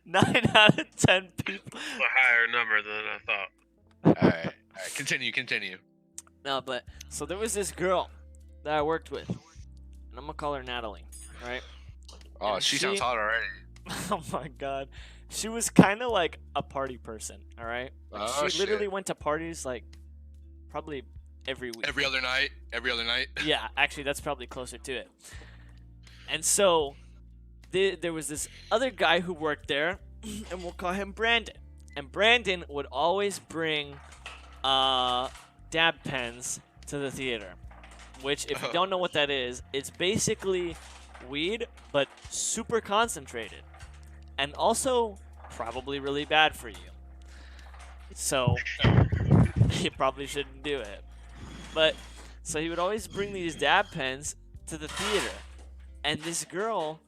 9 out of 10 people. A higher number than I thought. All right. Continue. No, but so there was this girl that I worked with, and I'm gonna call her Natalie, right? Oh, And she sounds hot already. Oh my god, she was kind of like a party person, all right? Like, Oh, she literally shit. went to parties like probably every week. Every other night. Yeah, actually, that's probably closer to it. And so there was this other guy who worked there, and we'll call him Brandon. And Brandon would always bring dab pens to the theater, which, if you don't know what that is, it's basically weed, but super concentrated. And also probably really bad for you. So you probably shouldn't do it. But so he would always bring these dab pens to the theater. And this girl,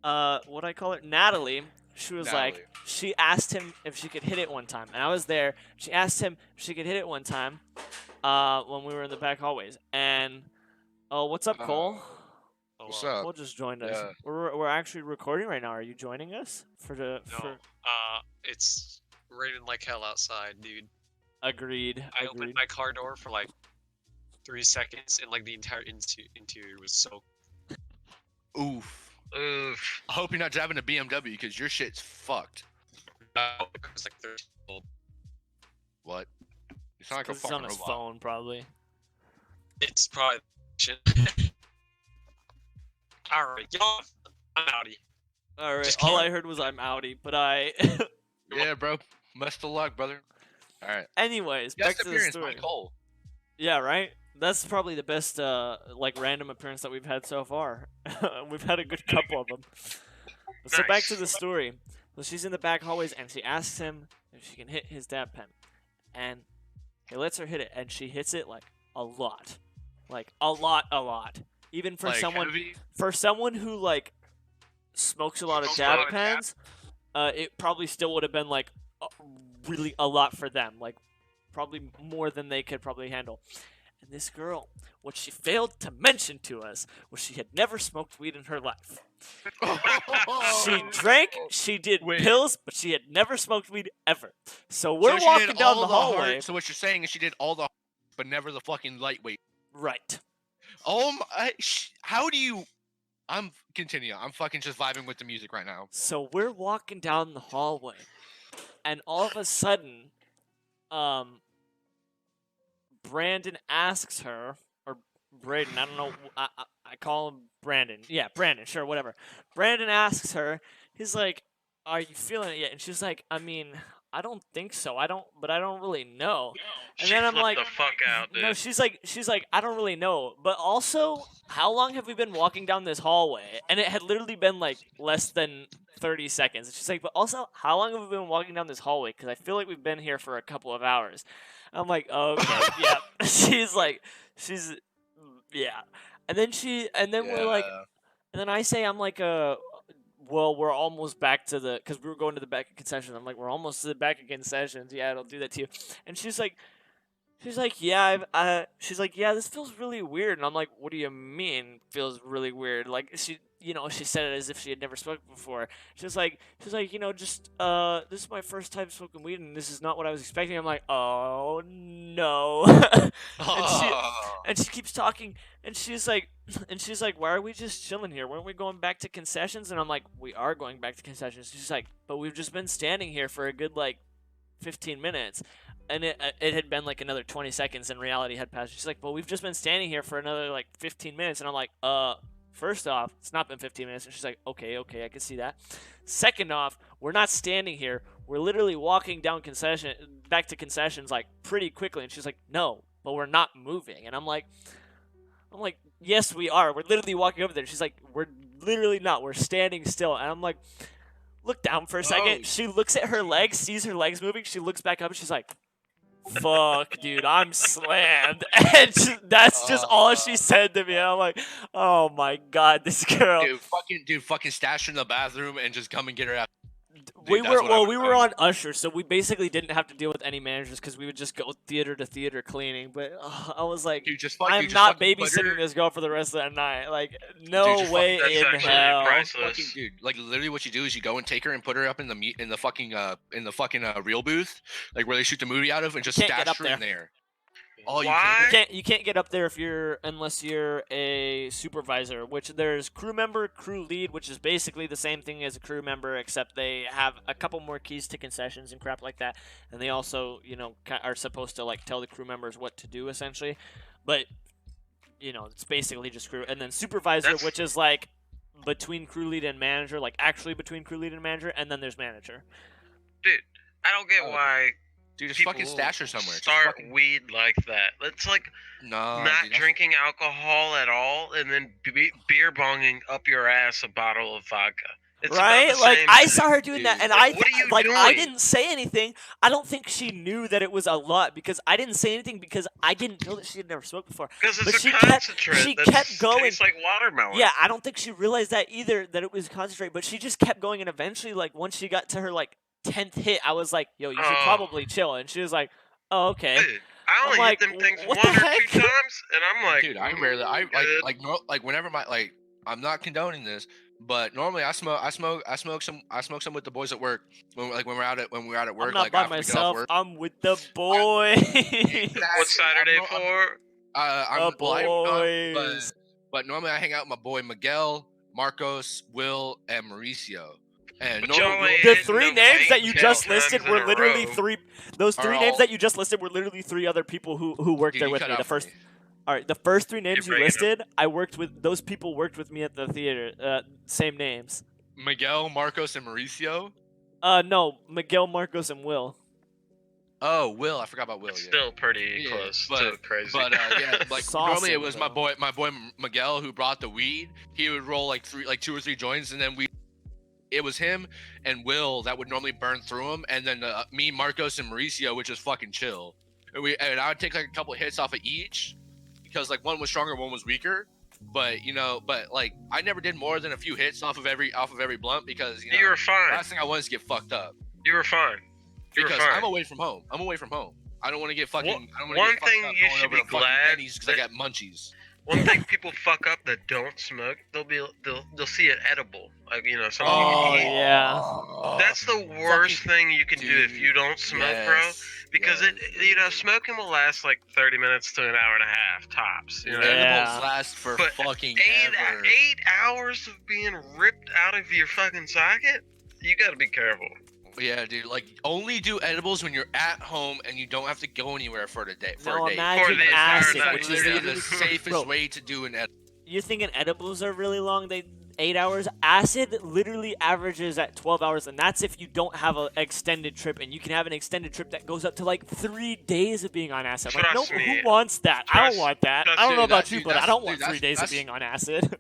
what I call her, Natalie, she was like, she asked him if she could hit it one time. And I was there. She asked him if she could hit it one time when we were in the back hallways. And, oh, what's up, Cole? What's up? Cole just joined us. Yeah. We're actually recording right now. Are you joining us No, it's raining like hell outside, dude. Agreed. I opened my car door for like 3 seconds, and like the entire interior was soaked. Oof. Oof. I hope you're not driving a BMW because your shit's fucked. No, it was like 13 years old. What? You sound like a Because it's fucking on his robot. phone, probably. It's probably shit. Alright, y'all. I'm outie. All right. Just All keep- I heard was I'm outie, but I. Yeah, bro. Best of luck, brother. All right. Anyways, back Guest to the appearance story. by Cole. Yeah, right. That's probably the best like random appearance that we've had so far. We've had a good couple of them. So back to the story. So she's in the back hallways and she asks him if she can hit his dab pen, and he lets her hit it, and she hits it like a lot, a lot. Even for Like, someone heavy? who like smokes a lot of dab pens, it probably still would have been like really a lot for them, like probably more than they could probably handle. And this girl, what she failed to mention to us was she had never smoked weed in her life. She drank, she did Wait. pills, but she had never smoked weed ever. So So we're she walking did down all the hallway. hard, so what you're saying is she did all the hard, but never the fucking lightweight. Right. Oh my! How do you? I'm continue. I'm fucking just vibing with the music right now. So we're walking down the hallway, and all of a sudden, Brandon asks her, or Braden, I don't know, I call him Brandon. Yeah, Brandon, sure, whatever. Brandon asks her, he's like, "Are you feeling it yet?" And she's like, "I mean, I don't think so. I don't really know." And She then I'm flipped like, the fuck out, dude. no, she's like, "I don't really know." But also, how long have we been walking down this hallway? And it had literally been like less than 30 seconds. And she's like, "But also, how long have we been walking down this hallway? Because I feel like we've been here for a couple of hours." I'm like, "Oh, okay, yeah." She's like, yeah. And then we're like, and then I say, I'm like, well, we're almost back to the, because we were going to the back of concessions. I'm like, we're almost to the back of concessions. Yeah, it'll do that to you. And she's like, yeah, she's like, yeah, this feels really weird. And I'm like, what do you mean feels really weird? Like, she said it as if she had never smoked before. She's like, just, this is my first time smoking weed, and this is not what I was expecting. I'm like, oh, no. And she keeps talking, and she's like, why are we just chilling here? Weren't we going back to concessions? And I'm like, we are going back to concessions. She's like, but we've just been standing here for a good, 15 minutes. And it had been like another 20 seconds, and reality had passed. She's like, well, we've just been standing here for another 15 minutes. And I'm like, first off, it's not been 15 minutes. And she's like, okay, I can see that. Second off, we're not standing here. We're literally walking down back to concessions pretty quickly. And she's like, no, but we're not moving. And I'm like, yes, we are. We're literally walking over there. She's like, we're literally not. We're standing still. And I'm like, look down for a second. She looks at her legs, sees her legs moving. She looks back up, and she's like, fuck, dude, I'm slammed. And that's just all she said to me. And I'm like, oh my god, this girl. Dude, fucking stash her in the bathroom and just come and get her out. We that's were what I we would've were done. on Usher, so we basically didn't have to deal with any managers because we would just go theater to theater cleaning. But I was like, Dude, I'm just not fucking put her- babysitting this girl for the rest of the night. Like, Dude, no just way That's in actually hell. priceless. Fucking dude, like literally, what you do is you go and take her and put her up in the fucking reel booth, like where they shoot the movie out of, and just Can't get stash up her in there. there. Oh, you Why? can't. You can't get up there unless you're a supervisor, which there's crew member, crew lead, which is basically the same thing as a crew member, except they have a couple more keys to concessions and crap like that, and they also, are supposed to like tell the crew members what to do essentially, but it's basically just crew, and then supervisor, That's- which is like between crew lead and manager, like actually between crew lead and manager, and then there's manager. Dude, I don't get Oh, why Dude, just people fucking stash her somewhere. Just start fucking, weed like that. It's like no, not dude, that's- drinking alcohol at all, and then beer bonging up your ass a bottle of vodka. It's about Right? the Like same I thing. saw her doing that, Dude. and Like, what are you I doing? didn't say anything. I don't think she knew that it was a lot because I didn't say anything because I didn't know that she had never smoked before. Because But it's she a kept- concentrate she that kept going. tastes like watermelon. Yeah, I don't think she realized that either, that it was concentrate. But she just kept going, and eventually, like once she got to her like 10th hit, I was like, "Yo, you should Oh. probably chill." And she was like, "Oh, okay." Dude, I only I'm like, hit them things what one the or heck? 2 times, and I'm like, dude, I rarely, I good. like whenever I'm not condoning this, but normally I smoke some with the boys at work when we're out at work. I'm not like by after we get off myself. work. I'm with the boys. What's Saturday I'm- for? I'm, The well, I'm- boys. but normally I hang out with my boy Miguel, Marcos, Will, and Mauricio. And But normally y'all Will- ain't The hitting three them names eight that you times just in listed a were literally row. three. Those Are three names all- that you just listed were literally three other people who worked Dude, there you with cut me. out The for first, me. all right, the first three names you bringing up- listed, I worked with. Those people worked with me at the theater. Same names. Miguel, Marcos, and Mauricio. No, Miguel, Marcos, and Will. Oh, Will, I forgot about Will. It's yeah. still pretty Yeah, close but- to crazy. But yeah, like normally it Saucing, was though. my boy Miguel who brought the weed. He would roll like 2 or 3 joints, and then it was him and Will that would normally burn through them, and then me, Marcos, and Mauricio, which is fucking chill. And I would take like a couple hits off of each because like one was stronger, one was weaker. But like I never did more than a few hits off of every blunt because you were fine. last thing I want is to get fucked up You were fine. You were because fine. I'm away from home. I don't want to get fucking. I don't want to One get fucked thing up you going should over be to fucking glad Denny's because I got munchies. One thing people fuck up that don't smoke, they'll see it edible, like something Oh, you eat. yeah. That's the worst thing you can do if dude, you don't smoke, bro. Because smoking will last like 30 minutes to an hour and a half tops. You know, Yeah. Edibles last for But fucking ever. 8 hours of being ripped out of your fucking socket. You gotta be careful. Yeah, dude. Like, only do edibles when you're at home and you don't have to go anywhere for the day. Now a day. imagine For the entire acid, night, which is Literally literally the safest Bro, way to do an edible. You're thinking edibles are really long? 8 hours. Acid literally averages at 12 hours, and that's if you don't have an extended trip. And you can have an extended trip that goes up to like 3 days of being on acid. Like, Trust me. who wants that? I don't Trust- want that. trust I don't know me, about that- you, dude, but I that's- don't dude, want 3 that's- days of that's- being on acid.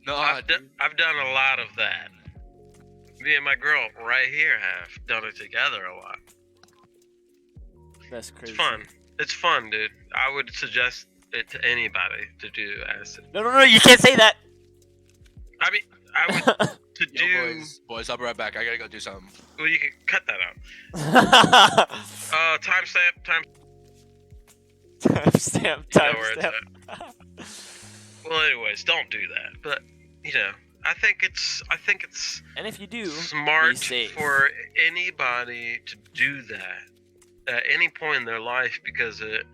No, I've done a lot of that. Me and my girl right here have done it together a lot. That's crazy. It's fun. It's fun, dude. I would suggest it to anybody to do acid. No, you can't say that. I mean, I would to do. Yo, boys, I'll be right back. I gotta go do something. Well, you can cut that out. Timestamp. Timestamp. You know where it's Timestamp. at. Well, anyways, don't do that. But I think it's And if you do, smart be safe. for anybody to do that at any point in their life because it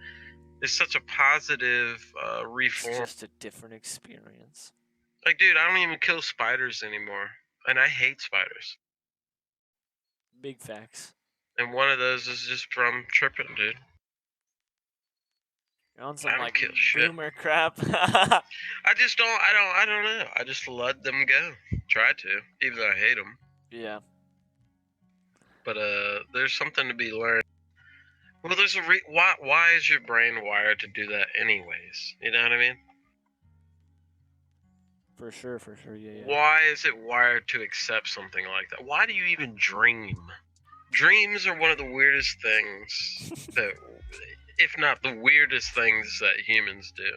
is such a positive it's reform. just a different experience. Like, dude, I don't even kill spiders anymore, and I hate spiders. Big facts. And one of those is just from tripping, dude. You're on some I don't like kill shit. boomer crap. I just don't. I don't know. I just let them go. Try to, even though I hate them. Yeah. But there's something to be learned. Well, there's a why is your brain wired to do that anyways? You know what I mean? For sure. Yeah. Why is it wired to accept something like that? Why do you even dream? Dreams are one of the weirdest things that, if not the weirdest things that humans do.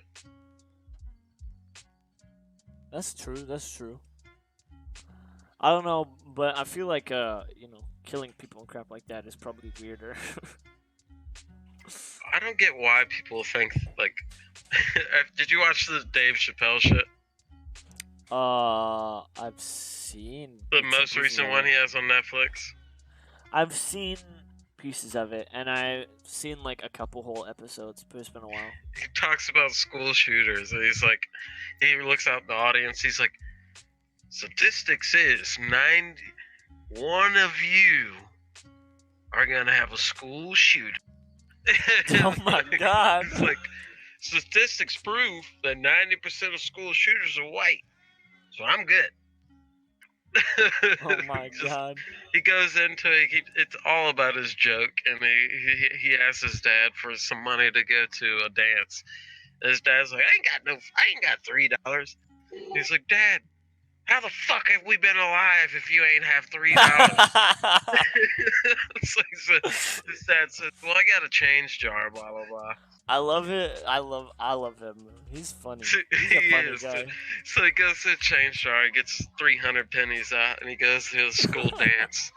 That's true. I don't know, but I feel like killing people and crap like that is probably weirder. I don't get why people think like. Did you watch the Dave Chappelle shit? I've seen The bits and most pieces recent of one it. he has on Netflix. I've seen pieces of it, and I've seen like a couple whole episodes, but it's been a while. He talks about school shooters, and he's like, he looks out the audience. He's like, statistics is 91 of you are gonna have a school shooter. Oh my God. It's like statistics prove that 90% of school shooters are white, so I'm good. Oh my Just- God. He goes into it. It's all about his joke, and he asks his dad for some money to go to a dance. And his dad's like, I ain't got $3. He's like, Dad, how the fuck have we been alive if you ain't have $3? It's like, so his dad says, well, I got a change jar, blah blah blah. I love it. I love him. He's funny. So- He's he a funny is. guy. So he goes to the change jar, he gets 300 pennies out, and he goes to the school dance.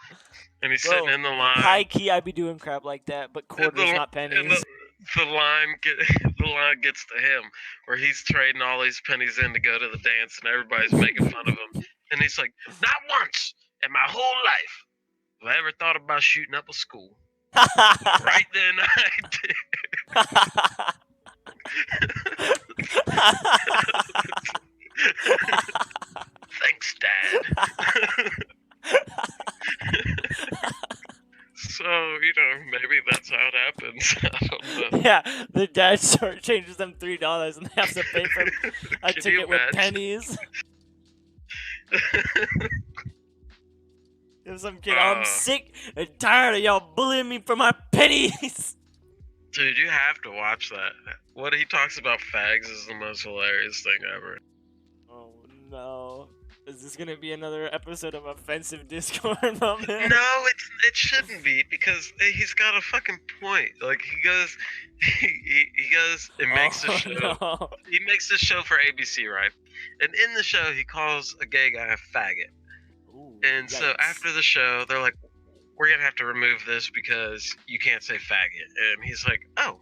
And he's Bro, sitting in the line. High key, I'd be doing crap like that, but quarters, not And pennies. the line gets to him, where he's trading all these pennies in to go to the dance, and everybody's making fun of him. And he's like, not once in my whole life have I ever thought about shooting up a school. Right then I did. Thanks, Dad. So, maybe that's how it happens. I don't know. Yeah, the dad changes them $3 and they have to pay for a Can you ticket with imagine? pennies. If some kid, I'm Uh. sick and tired of y'all bullying me for my pennies. Dude, you have to watch that. What he talks about fags is the most hilarious thing ever. Oh no. Is this gonna be another episode of offensive Discord moment? No, it shouldn't be, because he's got a fucking point. Like he goes, he goes and makes a show. No. He makes this show for ABC, right? And in the show, he calls a gay guy a faggot. Ooh, And so yikes. after the show, they're like, we're gonna have to remove this because you can't say faggot. And he's like, oh,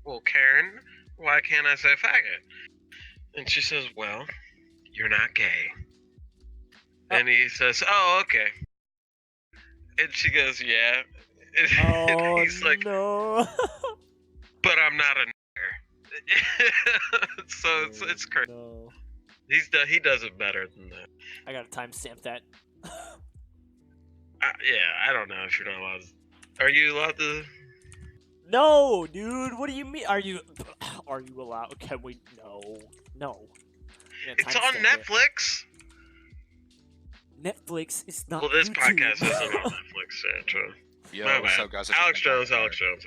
well, Karen, why can't I say faggot? And she says, well, you're not gay. And he says, oh, okay. And she goes, yeah. And Oh he's like, no. but I'm not a nigger. So it's crazy. No. He does it better than that. I gotta timestamp that. Yeah, I don't know if you're not allowed to. Are you allowed to? No, dude. What do you mean? Are you allowed? Can we? No. Yeah, It's on timestamp it. Netflix. Netflix is not. Well, this YouTube. podcast isn't on Netflix, yeah, true. Yo, My what's bad. up, guys? Alex Jones. Alex Jones.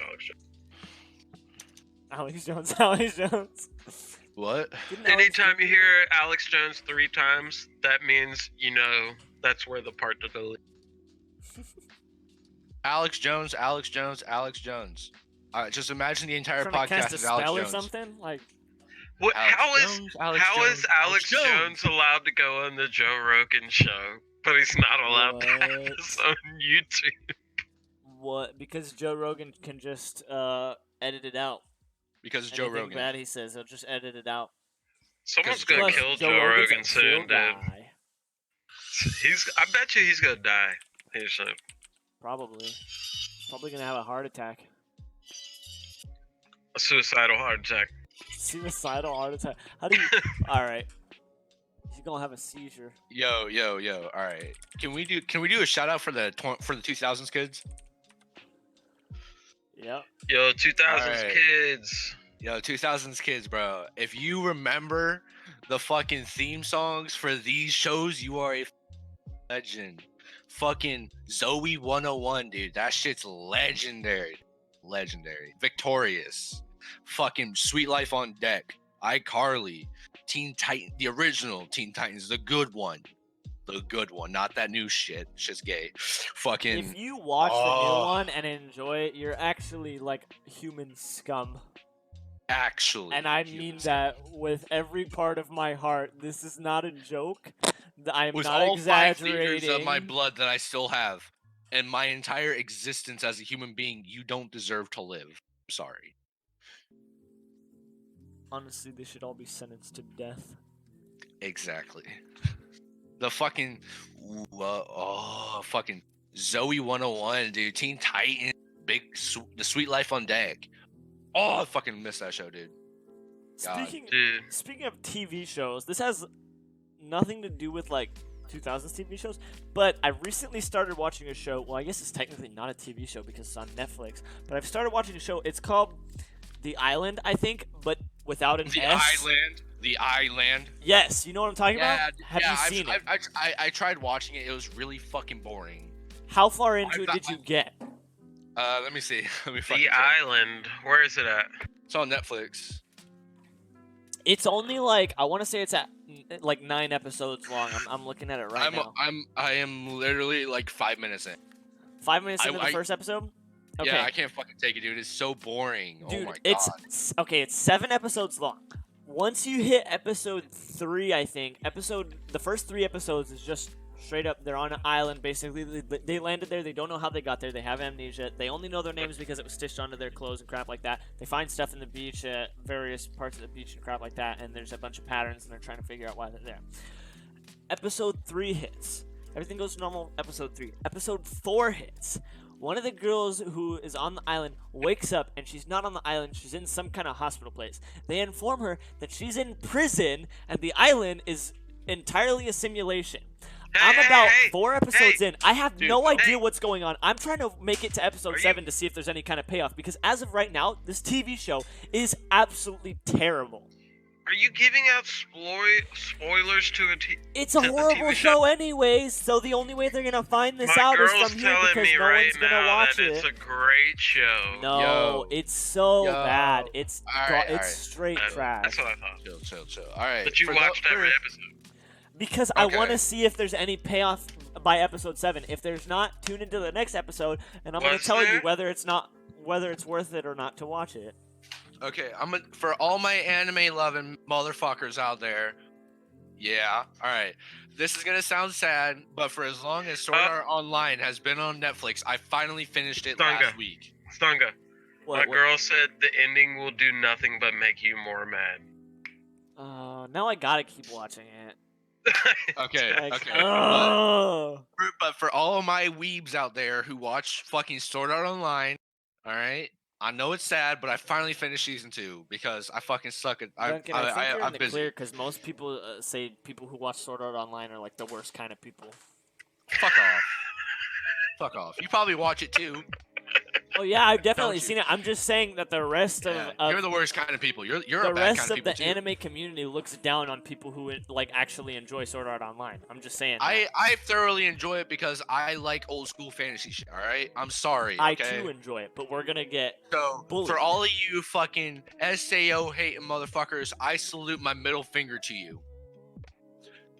What? Didn't Alex Anytime you Jones- hear Alex Jones 3 times, that means that's where the part to delete. Alex Jones, Alex Jones, Alex Jones. Just imagine the entire Trying to cast podcast a is Alex spell or Jones. something? Like, What? Alex How is Jones, Alex how Jones, is Alex Jones allowed to go on the Joe Rogan show, but he's not allowed to have What? his own YouTube? what? Because Joe Rogan can just edit it out. Because Joe Anything Rogan. bad he says, he'll just edit it out. Someone's Because gonna Plus, kill Joe Joe Rogan's Rogan a soon, chill dude. guy. I bet you he's gonna die. He's Probably gonna have a heart attack. a suicidal heart attack. Suicidal heart attack. How do you? All right. He's gonna have a seizure. Yo. All right. Can we do a shout out for the 2000s kids? Yep. Yo, 2000s Alright. kids. Yo, 2000s kids, bro. If you remember the fucking theme songs for these shows, you are a legend. Fucking Zoe 101, dude. That shit's legendary. Victorious. Fucking Sweet Life on Deck. iCarly. Teen Titan. The original Teen Titans. The good one. Not that new shit. Shit's gay. Fucking. If you watch the new Oh. one and enjoy it, you're actually like human scum. Actually. And I mean that with every part of my heart. This is not a joke. I'm With not all 5 liters exaggerating. of my blood that I still have, and my entire existence as a human being, you don't deserve to live. I'm sorry. Honestly, they should all be sentenced to death. Exactly. The fucking, fucking Zoe 101, dude. Teen Titans, the Sweet Life on Deck. Oh, I fucking miss that show, dude. God. Speaking of TV shows, this has nothing to do with like 2000s TV shows, but I recently started watching a show. Well, I guess it's technically not a TV show because it's on Netflix, but I've started watching a show. It's called The Island, I think, but without an S. The Island. Yes, you know what I'm talking about? Have you seen it? I tried watching it. It was really fucking boring. How far into it did you get? Let me see. Let me fucking The Island. Where is it at? It's on Netflix. It's only like, I want to say it's at like 9 episodes long. I'm looking at it right now. I am literally like 5 minutes in. 5 minutes into the first episode? Okay. Yeah, I can't fucking take it, dude. It's so boring. Dude, oh my god. It's 7 episodes long. Once you hit episode 3, I think, the first 3 episodes is just straight up, they're on an island, basically. They landed there, they don't know how they got there, they have amnesia, they only know their names because it was stitched onto their clothes and crap like that. They find stuff in the beach, various parts of the beach and crap like that, and there's a bunch of patterns, and they're trying to figure out why they're there. Episode 3 hits. Everything goes normal, episode 3. Episode 4 hits. One of the girls who is on the island wakes up, and she's not on the island, she's in some kind of hospital place. They inform her that she's in prison, and the island is entirely a simulation. I'm about 4 episodes in. I have no idea what's going on. I'm trying to make it to episode 7 to see if there's any kind of payoff, because as of right now, this TV show is absolutely terrible. Are you giving out spoilers to a TV? It's a horrible show anyways, so the only way they're gonna find this out is from here because no one's gonna watch it. It's a great show. No, it's so bad. It's straight trash. That's what I thought. Chill. All right. But you watched every episode. Because I want to see if there's any payoff by episode 7. If there's not, tune into the next episode, and I'm gonna tell you whether it's worth it or not to watch it. Okay, for all my anime loving motherfuckers out there. Yeah, all right. This is gonna sound sad, but for as long as Sword Art Online has been on Netflix, I finally finished it last week. Stunga, my girl said the ending will do nothing but make you more mad. Now I gotta keep watching it. Okay. But for all of my weebs out there who watch fucking Sword Art Online, all right. I know it's sad, but I finally finished season 2 because I fucking suck at. I think you're in the clear because most people say people who watch Sword Art Online are like the worst kind of people. Fuck off. Fuck off. You probably watch it too. Oh yeah, I've definitely seen it. I'm just saying that the rest of you're the worst kind of people. You're the a bad rest kind of people the anime community looks down on people who like actually enjoy Sword Art Online. I'm just saying. I thoroughly enjoy it because I like old school fantasy shit. All right, I'm sorry. Okay? I too enjoy it, but we're gonna get bullied. For all of you fucking SAO hating motherfuckers, I salute my middle finger to you.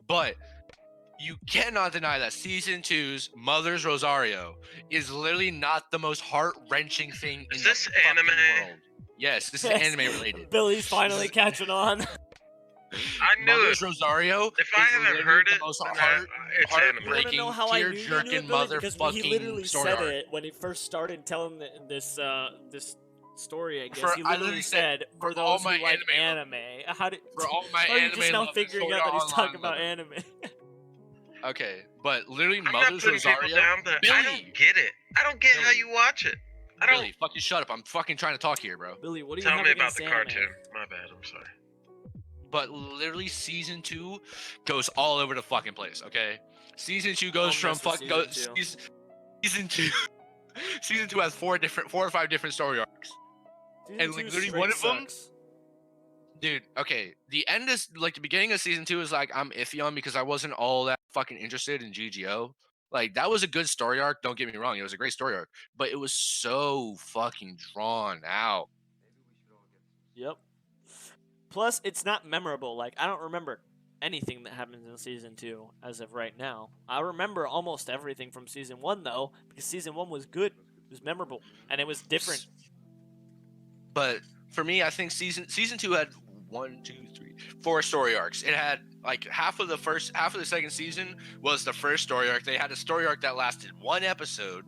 But you cannot deny that Season 2's Mother's Rosario is literally not the most heart-wrenching thing in the fucking world. Yes, this is anime related. Billy's finally catching on. I knew Mother's Rosario. If I haven't heard it, the most it's heartbreaking, know how I knew you knew it, tear-jerking Billy? Because he literally motherfucking story said arc. it when he first started telling this story. I guess For- he I literally literally said for for all those my who like anime anime. How did? For all my are you anime just now lovers, figuring Sword out that Art he's talking Online about lovers. anime? Okay, but literally I'm not Mother's putting people Rosario. down, but I don't get it. I don't get how Billy. you watch it. I don't. Billy, fucking shut up. I'm fucking trying to talk here, bro. Billy, what do you Tell have me about against the anime? cartoon. My bad. I'm sorry. But literally season 2 goes all over the fucking place, okay? Season 2 goes from fucking season 2 season 2 has 4 or 5 different story arcs. And like literally one of them, dude, okay, the end is like the beginning of season 2 is like I'm iffy on because I wasn't all that fucking interested in GGO. Like that was a good story arc, don't get me wrong, it was a great story arc, but it was so fucking drawn out. Yep. Plus, it's not memorable. Like I don't remember anything that happens in season 2 as of right now. I remember almost everything from season 1 though, because season 1 was good, it was memorable, and it was different. But for me, I think season 2 had 4 story arcs. It had like half of the second season was the first story arc. They had a story arc that lasted 1 episode,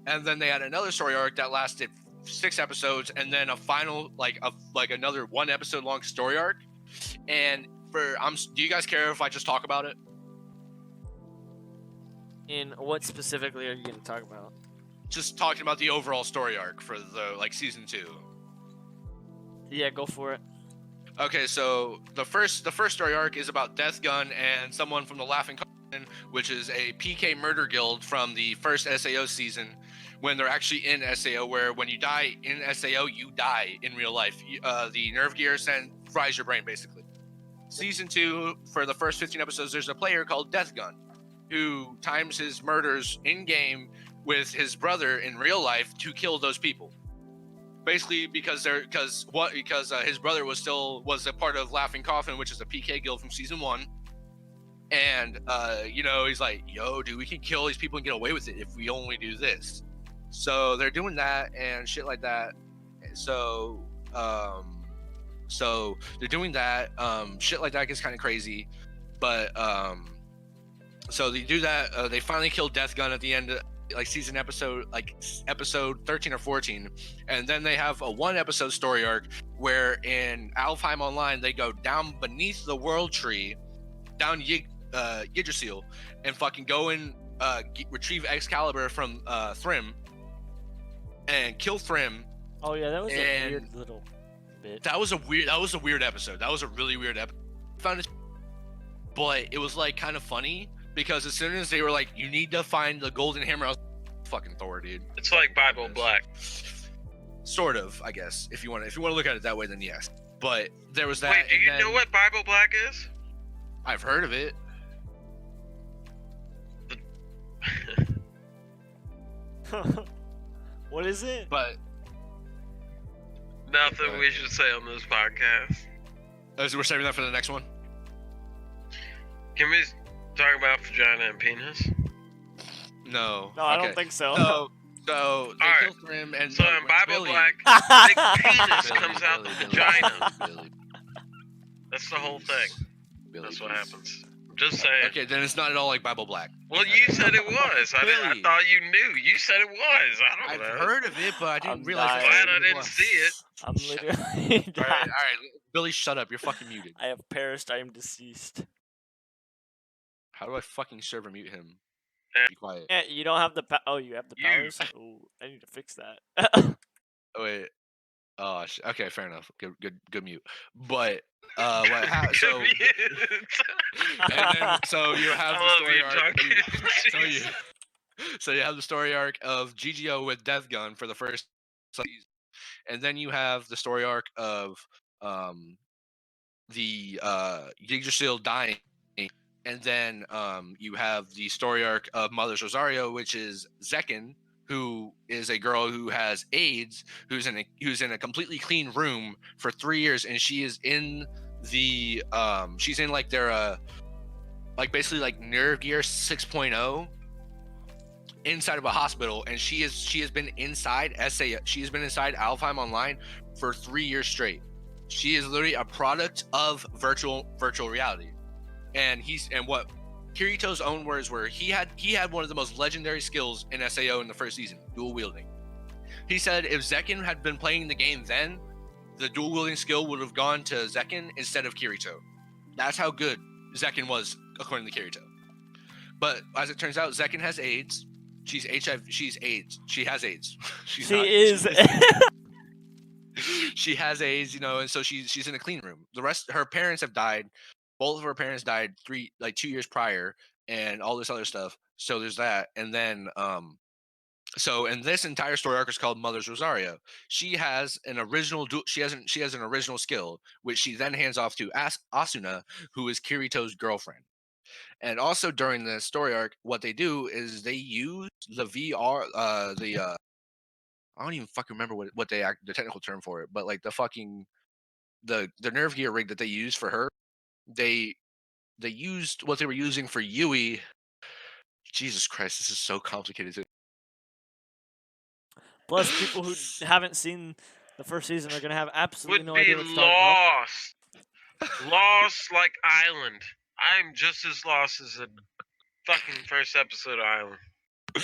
and then they had another story arc that lasted 6 episodes, and then a final like another 1 episode long story arc. And do you guys care if I just talk about it? In what specifically are you going to talk about? Just talking about the overall story arc for the season 2. Yeah, go for it. Okay, so the first story arc is about Death Gun and someone from the Laughing Coffin, which is a PK murder guild from the first SAO season, when they're actually in SAO, where when you die in SAO, you die in real life. The nerve gear fries your brain, basically. Season 2, for the first 15 episodes, there's a player called Death Gun, who times his murders in-game with his brother in real life to kill those people. Basically, because his brother was a part of Laughing Coffin, which is a PK guild from season 1, and he's like, "Yo, dude, we can kill these people and get away with it if we only do this." So they're doing that and shit like that. So they're doing that. Shit like that gets kind of crazy, but so they do that. They finally kill Death Gun at the end. Season episode 13 or 14, and then they have a 1 episode story arc where in Alfheim Online they go down beneath the world tree, down Yggdrasil, and fucking go and retrieve Excalibur from Thrym and kill Thrym. Oh yeah, that was a weird little bit. That was a weird episode. That was a really weird episode. I found it, but it was like kind of funny. Because as soon as they were like, you need to find the golden hammer, I was like, fucking Thor, dude. It's like Bible Black. Sort of, I guess. If you want to look at it that way, then yes. But there was that. Wait, do you know what Bible Black is? I've heard of it. What is it? But nothing we should say on this podcast. So we're saving that for the next one. Can we talk about vagina and penis? No. No, I don't think so. So they Alright. kill Thrym, and So when in Bible Billy- Black, big penis comes out the vagina. Billy. That's the whole thing. Billy, That's what please. happens. Just saying. Okay, then it's not at all like Bible Black. Well, you said it was. I Billy. thought you knew. You said it was. I I've don't know. heard of it, but I didn't I'm realize. dying. Glad I it didn't was. see it. I'm literally All dying. right, Billy, shut up. You're fucking muted. I have perished. I am deceased. How do I fucking server mute him? Yeah. Be quiet. Yeah, you don't have the oh, you have the You. powers. Oh, I need to fix that. Oh wait. Oh, okay, fair enough. Good mute. But so Good mute. and then so you have I the love story you, arc. Duncan. So you have the story arc of GGO with Death Gun for the first season, and then you have the story arc of the Yggdrasil dying, and then you have the story arc of Mother's Rosario, which is Zekin, who is a girl who has AIDS, who's in a completely clean room for 3 years, and she is in the she's in like their basically like Nerve Gear 6.0 inside of a hospital, and she has been inside she has been inside Alfheim Online for 3 years straight. She is literally a product of virtual reality, and what Kirito's own words were, he had one of the most legendary skills in SAO in the first season, dual wielding. He said if Zekin had been playing the game then, the dual wielding skill would have gone to Zekin instead of Kirito. That's how good Zekin was, according to Kirito. But as it turns out, Zekin has AIDS. She's HIV. She's AIDS. She has AIDS. She has AIDS, and so she's in a clean room. Her parents have died. Both of her parents died 2 years prior, and all this other stuff. So there's that, and then and this entire story arc is called Mother's Rosario. She has an original she has an original skill, which she then hands off to Asuna, who is Kirito's girlfriend. And also during the story arc, what they do is they use the VR, I don't even fucking remember what the technical term for it, but like the nerve gear rig that they use for her, they used what they were using for Yui. Jesus Christ, this is so complicated. Plus, people who haven't seen The first season, they're gonna have absolutely Would no be idea what's talking about. lost. Lost like Island. I'm just as lost as the fucking first episode of Island. Big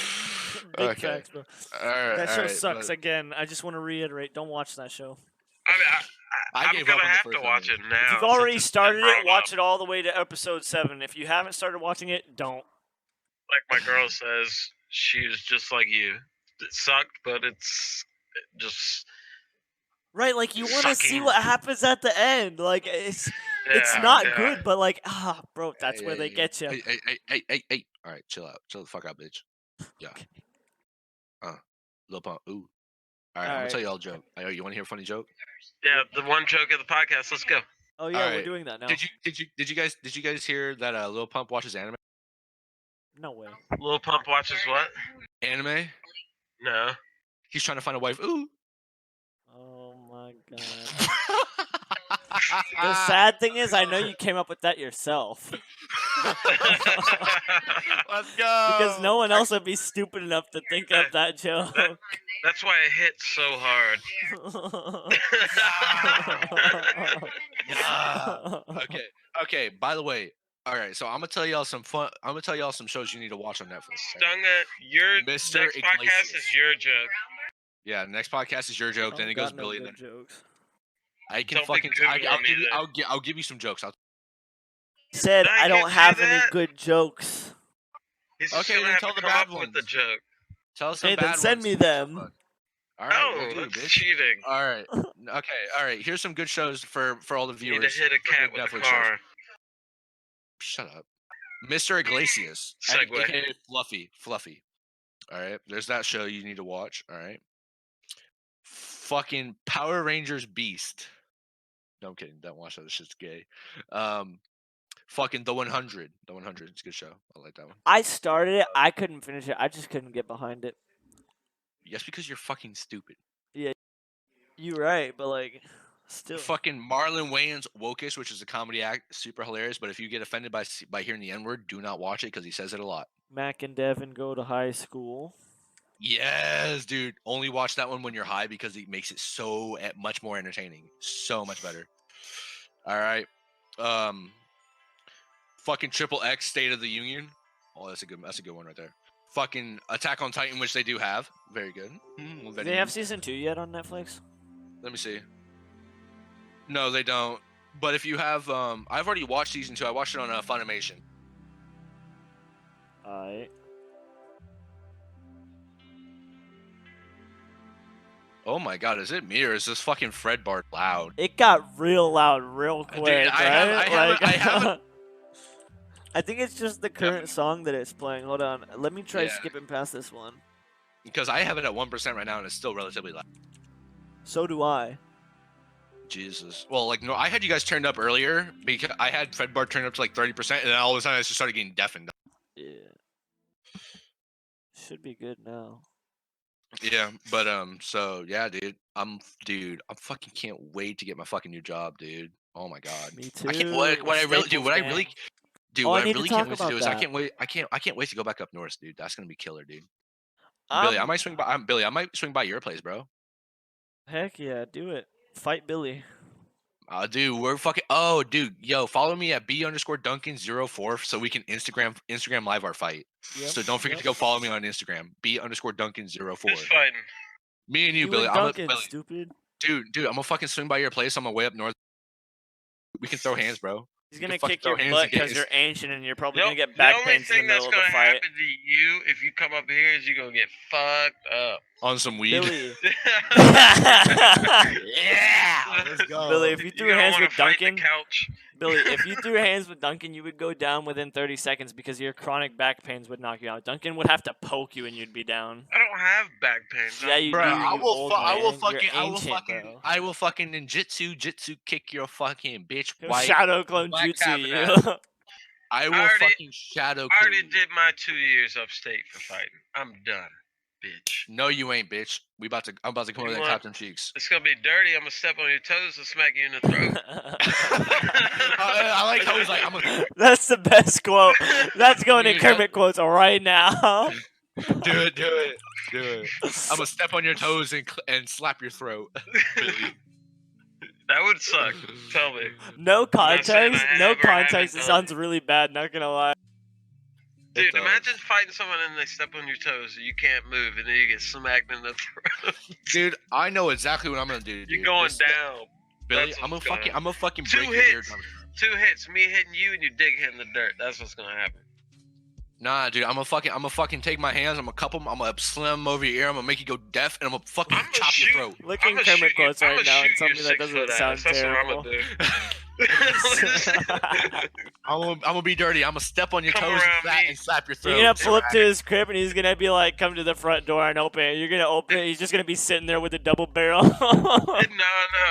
Okay. facts, bro. Alright, That show alright, sucks. but Again, I just want to reiterate: don't watch that show. I mean, I I'm gave up gonna on the have to first watch it episode. now. If you've since already it's been started it, brought watch up. it all the way to episode 7. If you haven't started watching it, don't. Like my girl says, she was just like you. It sucked, but it's just Right, like you want to see sucking. what happens at the end. Like it's Yeah, not yeah. good, but like bro, that's Hey, where they hey, get you. Hey. Alright, chill out. Chill the fuck out, bitch. Yeah. Lil Pump. Ooh. Alright, I'm gonna Alright. tell you all a joke. You wanna hear a funny joke? Yeah, the one joke of the podcast. Let's go. Oh yeah, we're Alright. doing that now. Did you guys hear that Lil Pump watches anime? No way. Lil Pump watches what? Anime? No. He's trying to find a wife. Ooh. Oh my god. The sad thing is, I know you came up with that yourself. Let's go. Because no one else would be stupid enough to think of that joke. That's why it hit so hard. Okay. By the way, all right. So I'm gonna tell y'all some fun. I'm gonna tell y'all some shows you need to watch on Netflix. Stunga, your Mr. next podcast Iglesias. is your joke. Yeah. Next podcast is your joke. Then it goes Billy. And then jokes. I can Don't be fucking. Googling I'll give you. either. I'll give you some jokes. Said I I don't can't have do any that. good jokes. He's just Okay, gonna then have tell to the come bad up with ones. the joke. Tell us some Hey, bad then send ones. me them. All right. Oh, we'll do, that's bitch. cheating. All right. Okay. All right. Here's some good shows for all the You need viewers. to hit a for cat good with a Netflix shows. car. Shut up. Mr. Iglesias. Segue. AKA Fluffy. All right. There's that show you need to watch. All right. Fucking Power Rangers Beast. No, I'm kidding. Don't watch that. This shit's gay. Fucking The 100. The 100. It's a good show. I like that one. I started it. I couldn't finish it. I just couldn't get behind it. Yes, because you're fucking stupid. You're right, but like, still. Fucking Marlon Wayans Wokish, which is a comedy act, super hilarious. But if you get offended by hearing the N word, do not watch it because he says it a lot. Mac and Devin go to high school. Yes, dude. Only watch that one when you're high because it makes it so much more entertaining. So much better. All right. Fucking Triple X State of the Union. Oh, that's a good one right there. Fucking Attack on Titan, which they do have. Very good. Do they have season 2 yet on Netflix? Let me see. No, they don't. But if you have, I've already watched season 2. I watched it on Funimation. Alright. Oh my god, is it me or is this fucking Fred Bart loud? It got real loud real quick, Dude, I right? haven't- I think it's just the current song that it's playing. Hold on. Let me try Yeah. skipping past this one. Because I have it at 1% right now and it's still relatively loud. So do I. Jesus. Well, like, no, I had you guys turned up earlier because I had Fred Bart turned up to like 30%, and then all of a sudden I just started getting deafened. Yeah. Should be good now. Yeah, but so yeah, dude, I fucking can't wait to get my fucking new job, dude. Oh my god. Me too. I can't. What I really, dude, what I really, dude, Oh, I what I need to really talk can't wait to about do is I that. can't wait. I can't wait to go back up north, dude. That's gonna be killer, dude. Um, Billy, I might swing by. Billy, I might swing by your place, bro. Heck yeah, do it. Fight Billy. Dude, we're fucking. Oh, dude, yo, follow me at B_Duncan04 so we can Instagram live our fight. Yep, So don't forget to go follow me on Instagram, B_Duncan04. Who's fighting? Me and you, You Billy. and I'm Duncan, Billy. stupid. Dude, I'm gonna fucking swing by your place on my way up north. We can throw hands, bro. He's You gonna can fucking kick your throw hands butt and get because you're ancient and you're probably gonna get The back only pains in thing the that's middle of the gonna fight. happen to you if you come up here is you're gonna get fucked up. on some weed. Billy. Yeah, let's go. Billy, if you threw You're gonna hands wanna with fight the Duncan, couch. Billy, if you threw hands with Duncan, you would go down within 30 seconds because your chronic back pains would knock you out. Duncan would have to poke you and you'd be down. I don't have back pain. Yeah, you Bro, do. I you will, old I will man. fucking, You're ancient, bro. I will fucking jitsu kick your fucking bitch. White. Shadow clone black jutsu cabinet. you. I will already- fucking shadow I kill already you. did my 2 years upstate for fighting. I'm done, bitch. No, you ain't, bitch. I'm about to come You over there and want- tap them cheeks. It's gonna be dirty. I'm gonna step on your toes and smack you in the throat. I like how he's like, I'm gonna. That's the best quote. That's going in Dude, Kermit quotes right now. Do it, do it, do it. I'm gonna step on your toes and slap your throat, Billy. That would suck. Tell me. No not saying I context. No have or context. haven't It done sounds really bad. Not gonna lie. It Dude, does. imagine fighting someone and they step on your toes and you can't move and then you get smacked in the throat. Dude, I know exactly what I'm gonna do. You're Dude. going This- down. Billy. That's I'm gonna what's gonna fucking, I'm gonna fucking Two break your hits. eardrums. 2 hits, me hitting you and your dick hitting the dirt. That's what's gonna happen. Nah, dude, I'm gonna fucking take my hands. I'm gonna cup them. I'm gonna slam them over your ear. I'm gonna make you go deaf, and I'm gonna fucking I'm gonna chop shoot- your throat. Looking I'ma Kermit shoot you- quotes right I'ma now and shoot something your that doesn't 6-foot ass. sound That's terrible. what I'm gonna do. I'm gonna be dirty. I'm gonna step on your Come toes around me. and slap your throat. You're gonna pull up to his crib and he's gonna be like, "Come to the front door and open it." You're gonna open it. He's just gonna be sitting there with a double barrel. No.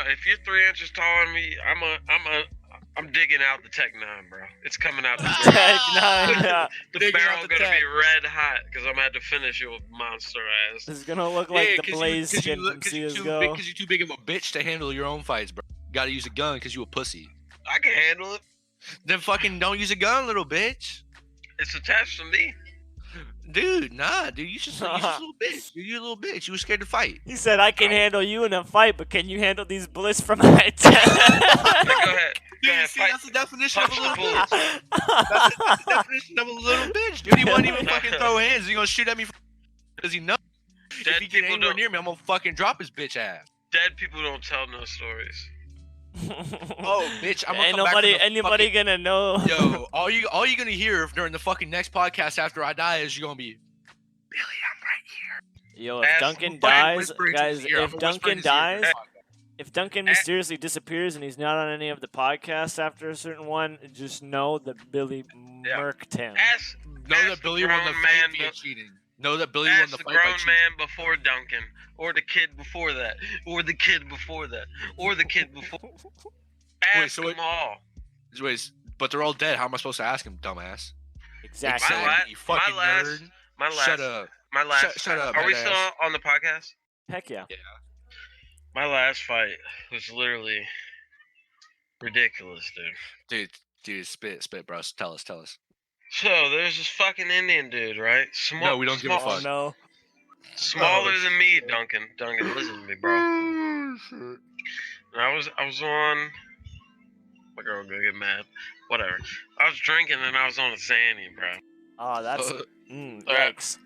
If you're 3 inches taller than me, I'm digging out the Tech 9, bro. It's coming out the Tech barrel. 9, yeah. The Digging out barrel the gonna tech. be red hot because I'm gonna have to finish your monster ass. This is gonna look like the Blaze Cause skin from CSGO. Because you're too big of a bitch to handle your own fights, bro. You gotta use a gun because you a pussy. I can handle it. Then fucking don't use a gun, little bitch. It's attached to me. Dude, nah, dude, you just a little bitch. You're a little bitch. You were scared to fight. He said, "I can handle you in a fight, but can you handle these bliss from my Hey, go ahead. Go Dude, ahead. see, Fight. that's the definition of a punch the little bullets. bitch. That's the definition of a little bitch, dude. He won't even fucking throw hands. He's gonna shoot at me because he knows Dead if he get people anywhere don't. near me, I'm gonna fucking drop his bitch ass. Dead people don't tell no stories. Oh, bitch, I'm gonna Ain't come back from the anybody fucking- gonna know. Yo, all you gonna hear during the fucking next podcast after I die is you're gonna be, Billy, I'm right here. Yo, if Ask- Duncan I'm fucking dies, whispering to his guys, ear. I'm if whispering Duncan in his ear during dies, the podcast. if Duncan mysteriously disappears and he's not on any of the podcasts after a certain one, just know that Billy Yeah. murked him. Ask Know ask that Billy won the grown fight man via be- cheating. Know that Billy won Ask the the fight by grown cheating. man before Duncan, or the kid before that, or the kid before that, or the kid before. Ask so them all. Wait, but they're all dead. How am I supposed to ask him, dumbass? Exactly. My la- You fucking my last- nerd. My last. Shut up. My last. Shut up, Are we badass. still on the podcast? Heck yeah. My last fight was literally ridiculous, dude. Dude, spit, bro. Tell us. So there's this fucking Indian dude, right? No, we don't give a Oh fuck. no. Smaller Oh, than me, Duncan. Duncan, listen to me, bro. And I was on. My girl gonna get mad. Whatever. I was drinking and I was on a Xanny, bro. Oh, that's Uh, yikes.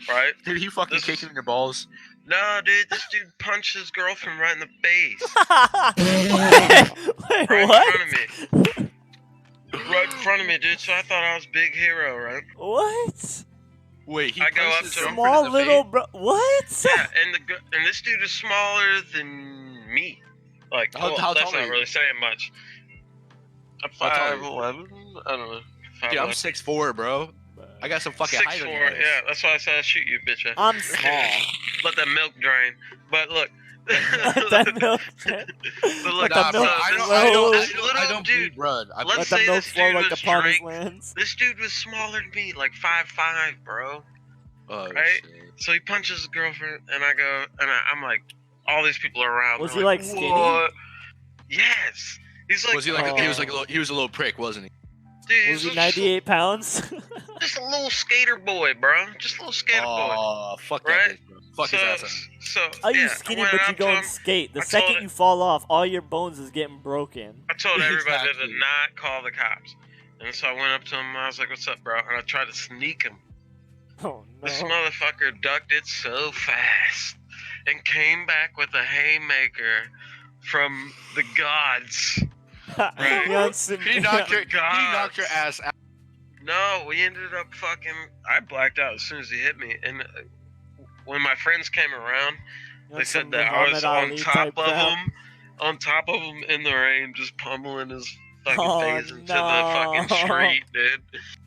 Right? Dude, he fucking This kicked is- in your balls. No, dude, this dude punched his girlfriend right in the face. Wait, Right what? in front of me. Right in front of me, dude. So I thought I was big hero, right? What? Wait, he I go punched up his to him. girlfriend in Small the little face? bro. What? Yeah, and this dude is smaller than me. Like, How well, tall that's are not you? really saying much. I'm How tall are you? 5'11". I don't know. Dude, I'm 5'11". 6'4", bro. I got some fucking height on 6'4". your ass. Yeah, that's why I said I'd shoot you, bitch. I'm small. Let that milk drain. But look. That milk. But Let look, the Nah, bro, milk I flow. don't bleed blood. Let's Let the say milk this flow dude like the was promised Drake. lands. This dude was smaller than me, like 5'5", bro. Oh, Right? shit. So he punches his girlfriend, and I go, and I'm like, all these people are around. Was They're he, like, skinny? "What?" Yes. He's like, Was he like Oh. he was a little prick, wasn't he? dude, Was he's he 98 pounds? just a little skater boy, bro. Just a little skater boy. Oh, fuck Right? that bitch, bro. Fuck his ass up. So Are you yeah, skinny I went but you up to go and him. skate? The I told second it- you fall off, all your bones is getting broken. I told everybody Exactly. to not call the cops. And so I went up to him, and I was like, what's up, bro? And I tried to sneak him. Oh This no. motherfucker ducked it so fast and came back with a haymaker from the gods. Right. He knocked your Gods. ass out. No, we ended up fucking. I blacked out as soon as he hit me. And when my friends came around, they said that I was on top of him in the rain, just pummeling his fucking Oh, face into the no. fucking street, dude.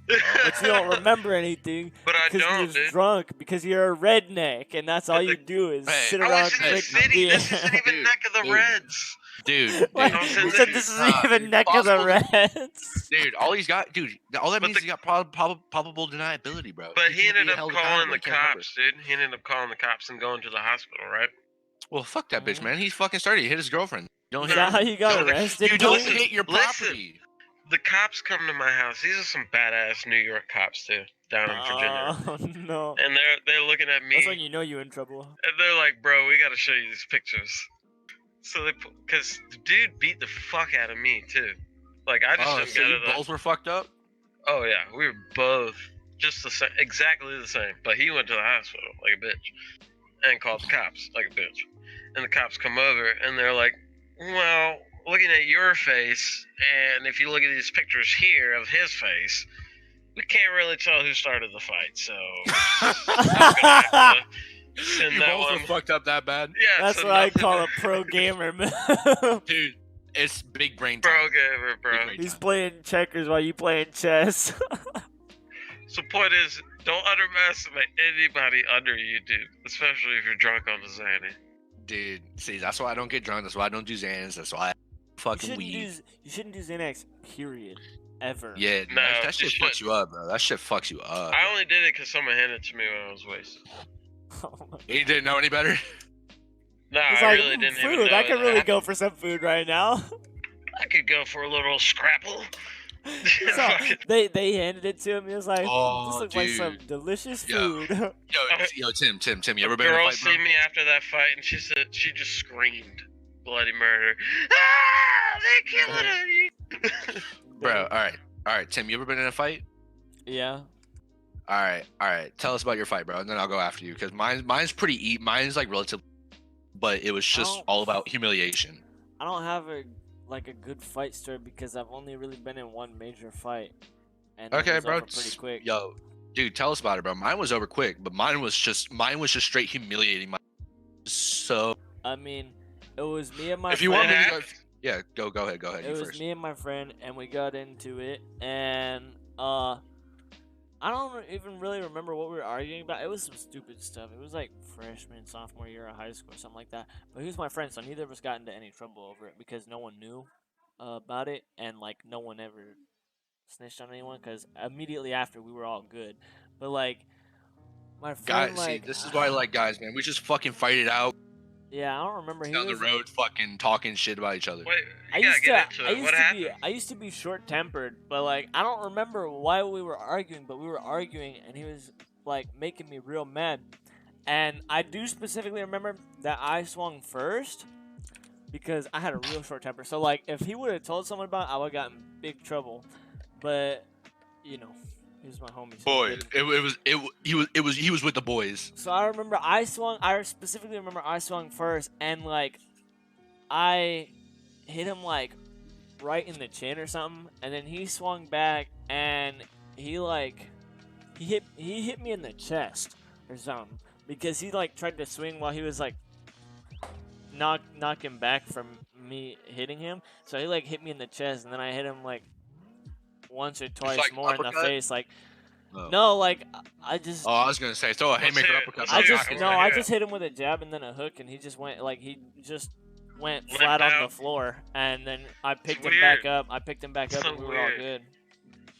But you don't remember anything But I because don't, you're dude. drunk because you're a redneck and that's all you do is Hey, sit I around was in the drinking city. beer. This isn't even Dude, neck of the dude. Reds. Dude, What? I was in You the said city. this isn't Nah, even dude, neck of the possible- Reds. dude, all he's got, dude, all that But means the- is he got probable deniability, bro. But he can't be ended up held calling accountable, the he can't remember. cops, dude. He ended up calling the cops and going to the hospital, right? Well, fuck that bitch, Mhm. man. He's fucking started. He hit his girlfriend. You don't Is hit that her. how you got Don't- arrested? You don't Listen, hit your listen. property. The cops come to my house. These are some badass New York cops, too. down in Virginia, Oh no. and they're looking at me, That's when you know you're in trouble. and they're like, "Bro, we gotta show you these pictures." So because the dude beat the fuck out of me too. Like I just Oh, didn't so get you it. both were fucked up? Oh yeah, we were both just the same, exactly the same. But he went to the hospital like a bitch, and called the cops like a bitch. And the cops come over and they're like, "Well, looking at your face, and if you look at these pictures here of his face, we can't really tell who started the fight. So I'm gonna have to send You that both one." were fucked up that bad? Yeah, That's so what I nothing- call a pro gamer, man. Dude, it's big brain time. Pro gamer, bro. Big brain He's time. playing checkers while you playing chess. So point is, don't underestimate anybody under you, dude. Especially if you're drunk on the Xanny. Dude, see, that's why I don't get drunk. That's why I don't do Xans. That's why I fucking weed. You shouldn't do Xanax, period. Ever. Yeah, dude, No, that shit you fucks you up, bro. That shit fucks you up. I only did it because someone handed it to me when I was wasted. Oh my- You didn't know any better? No, He's I like, really didn't even food. know I it could really happened. go for some food right now. I could go for a little scrapple. So they handed it to him. He was like, Oh, "This looks like some dude. delicious Yo. food." Yo, Tim, you A ever been in a girl fight, bro? seen me after that fight, and she said she just screamed bloody murder. Ah, they're killing me. Bro, all right, Tim, you ever been in a fight? Yeah. All right. Tell us about your fight, bro, and then I'll go after you because mine's pretty mine's like relative, but it was just Oh. all about humiliation. I don't have a good fight story because I've only really been in one major fight, and it Okay, was bro. over pretty quick. Yo, dude, tell us about it, bro. Mine was over quick, but mine was just straight humiliating. So I mean, it was me and my if you friend. want me to friend- go, yeah, go ahead. It You was first. me and my friend, and we got into it, and I don't even really remember what we were arguing about. It was some stupid stuff. It was like freshman, sophomore year of high school or something like that. But he was my friend, so neither of us got into any trouble over it because no one knew about it, and like no one ever snitched on anyone because immediately after we were all good. But like my friend, Guys, see, like this is why I like guys, man. We just fucking fight it out yeah, I don't remember. He down was the road, fucking talking shit about each other. Wait, I you gotta used get to, into it. What happened? I used to be short-tempered, but like I don't remember why we were arguing, but we were arguing, and he was like making me real mad. And I do specifically remember that I swung first because I had a real short temper. So like if he would have told someone about it, I would have gotten in big trouble. But you know, he was my homie. So he Boy, didn't. he was with the boys. So I remember I swung. I specifically remember I swung first, and like I hit him like right in the chin or something, and then he swung back and he hit me in the chest or something because he like tried to swing while he was like knocking back from me hitting him. So he like hit me in the chest, and then I hit him like once or twice like more in the uppercut? face. Like Oh. no, like I just. Oh, I was gonna say throw a Let's haymaker hear it. uppercut. Let's I hear just it. no, Yeah. I just hit him with a jab and then a hook, and he just went Limped flat on the out. floor, and then I picked him weird. back up. I picked him back up, So and we were all weird. good.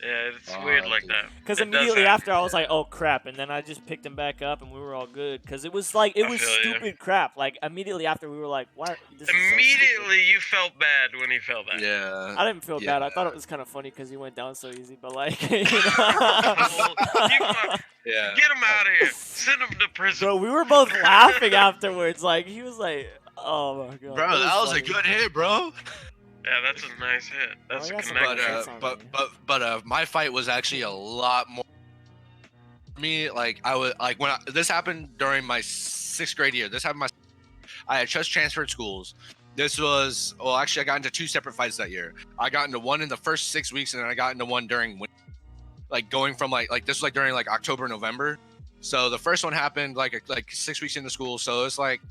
Yeah, it's Oh, weird like dude. that. Because It does immediately happen. after, I was like, "Oh crap!" And then I just picked him back up, and we were all good. Because it was like it I was feel you. stupid crap. Like immediately after, we were like, "What?" This is so stupid." Immediately, you felt bad when he fell back. Yeah. I didn't feel bad. I thought Yeah. it was kind of funny because he went down so easy. But like, you know. Yeah. Get him out of here. Send him to prison. Bro, we were both laughing afterwards. Like he was like, "Oh my god." Bro, it that was a funny. good hit, bro. Yeah, that's a nice hit. That's I a got some connection. good hits on But my fight was actually a lot more. Me, like I was like when this happened during my 6th grade year. I had just transferred schools. This was actually I got into 2 separate fights that year. I got into one in the first 6 weeks, and then I got into one during like going from like this was like during like October, November. So the first one happened like 6 weeks into school. So it's like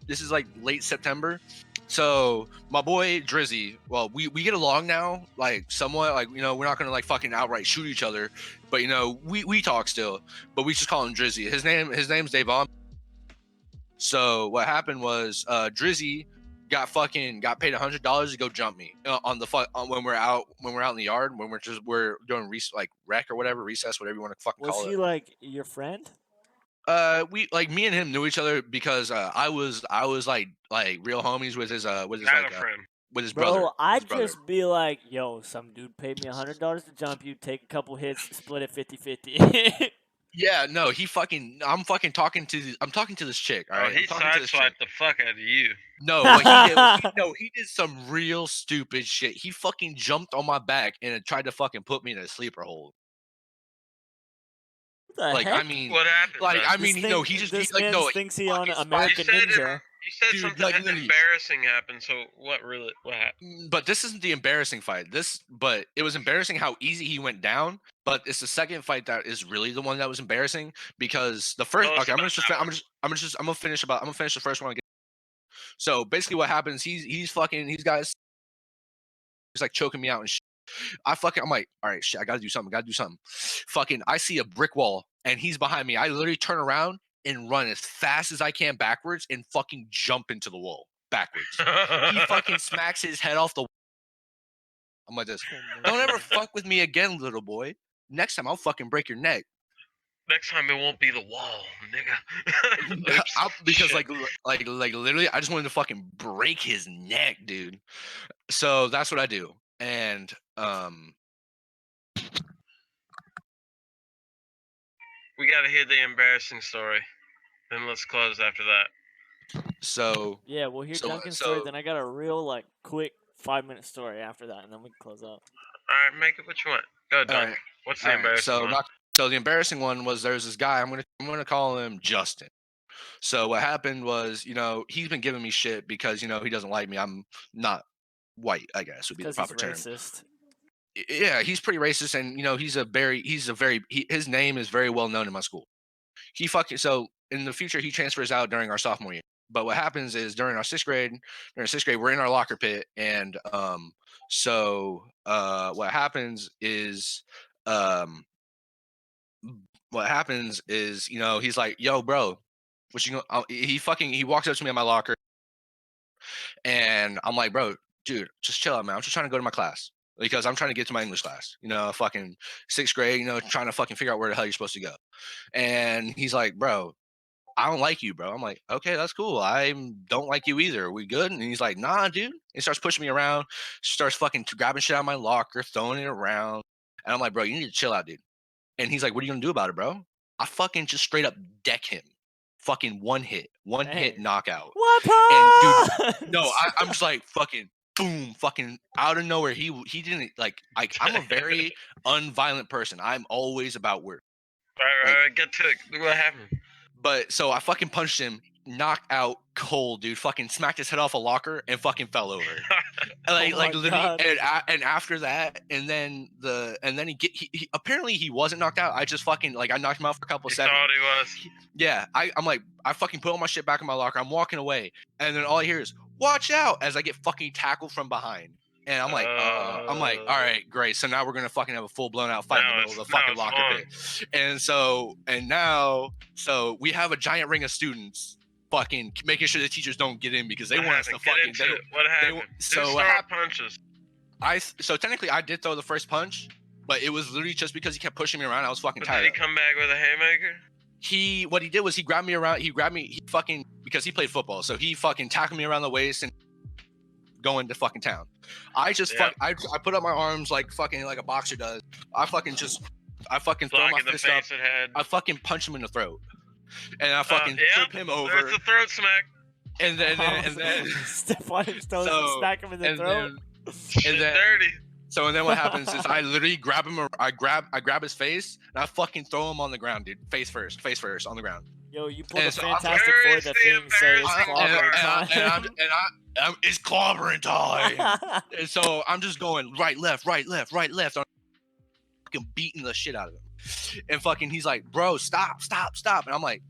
this is like late September. So my boy Drizzy, well, we get along now, like somewhat, like you know, we're not gonna like fucking outright shoot each other, but you know, we talk still, but we just call him Drizzy. His name's Davon. So what happened was Drizzy got paid $100 to go jump me on the when we're out in the yard, when we're doing like rec or whatever, recess, whatever you want to fucking Was call he it. like your friend? We like me and him knew each other because I was like real homies with his Not like a friend. with his Bro, brother. I'd His brother. just be like, yo, some dude paid me $100 to jump you, take a couple hits, split it 50-50. Yeah, no, I'm fucking talking to. I'm talking to this chick. All Oh, right, he I'm talking to this chick. sideswiped the fuck out of you. No, what he did was he did some real stupid shit. He fucking jumped on my back and tried to fucking put me in a sleeper hold. What the Like, heck? I mean, What happened? like, man? I mean, no, This like, man no, thinks he on fucking American you said Ninja. you said Dude, something like, literally. embarrassing happened. So what happened? But this isn't the embarrassing fight. But it was embarrassing how easy he went down. But it's the second fight that is really the one that was embarrassing because the first. Tell us Okay, I'm about that one. gonna finish the first one. So basically, what happens? He's like choking me out and shit. I'm like, all right, shit, I gotta do something. Fucking, I see a brick wall and he's behind me. I literally turn around and run as fast as I can backwards and fucking jump into the wall backwards. He fucking smacks his head off the. I'm like this. Don't ever fuck with me again, little boy. Next time I'll fucking break your neck. Next time it won't be the wall, nigga. Oops. Because Shit. like literally, I just wanted to fucking break his neck, dude. So that's what I do, and We gotta hear the embarrassing story. Then let's close after that. so Yeah, we'll hear Duncan's story, then I got a real, like, quick 5-minute story after that, and then we can close out. Alright, make it what you want. Go, all Dunk. right. What's the All right, embarrassing one? so the embarrassing one was there's this guy. I'm gonna call him Justin. So what happened was, he's been giving me shit because he doesn't like me. I'm not white, I guess would be the Because he's proper term. racist. Yeah, he's pretty racist, and his name is very well known in my school. So in the future he transfers out during our sophomore year. But what happens is during sixth grade, we're in our locker pit, and what happens is um he's like, yo, bro, what you gonna he walks up to me in my locker, and I'm like, bro, dude, just chill out, man. I'm just trying to go to my class because I'm trying to get to my English class, fucking sixth grade, trying to fucking figure out where the hell you're supposed to go. And he's like, bro, I don't like you, bro. I'm like, okay, that's cool. I don't like you either. Are we good? And he's like, nah, dude. He starts pushing me around, starts fucking grabbing shit out of my locker, throwing it around. And I'm like, bro, you need to chill out, dude. And he's like, what are you gonna do about it, bro? I fucking just straight up deck him. Fucking one hit knockout. What? And dude, no, I'm just like fucking boom, fucking out of nowhere. He didn't like I'm a very unviolent person. I'm always about work. Alright, get to it. What happened? But so I fucking punched him, knocked out cold, dude. Fucking smacked his head off a locker and fucking fell over. my Literally, God. and after that, and then he apparently he wasn't knocked out. I just fucking I knocked him out for a couple You seconds. thought he was. Yeah, I'm like, I fucking put all my shit back in my locker. I'm walking away, and then all I hear is "watch out" as I get fucking tackled from behind. And I'm like, all right, great. So now we're gonna fucking have a full blown out fight in the middle of the fucking locker pit. And so we have a giant ring of students fucking making sure the teachers don't get in because they want us to fucking. What happened? So what happened? Punches. So technically I did throw the first punch, but it was literally just because he kept pushing me around. I was fucking But tired. did he come back with a haymaker? What he did was he grabbed me around. He fucking, because he played football, so he fucking tackled me around the waist and going to fucking town. I just I put up my arms like a boxer does. I fucking throw my fist up. I fucking punch him in the throat, and I fucking flip him over. There's the throat smack. And then step on his toes and smack him in the throat. And then dirty. So and then what happens is I literally grab him. I grab his face and I fucking throw him on the ground, dude. Face first on the ground. Yo, you pulled a And so Fantastic Four that didn't say it's clobbering time. And it's clobbering time. And so I'm just going right, left. I'm fucking beating the shit out of him. And fucking he's like, bro, stop. And I'm like,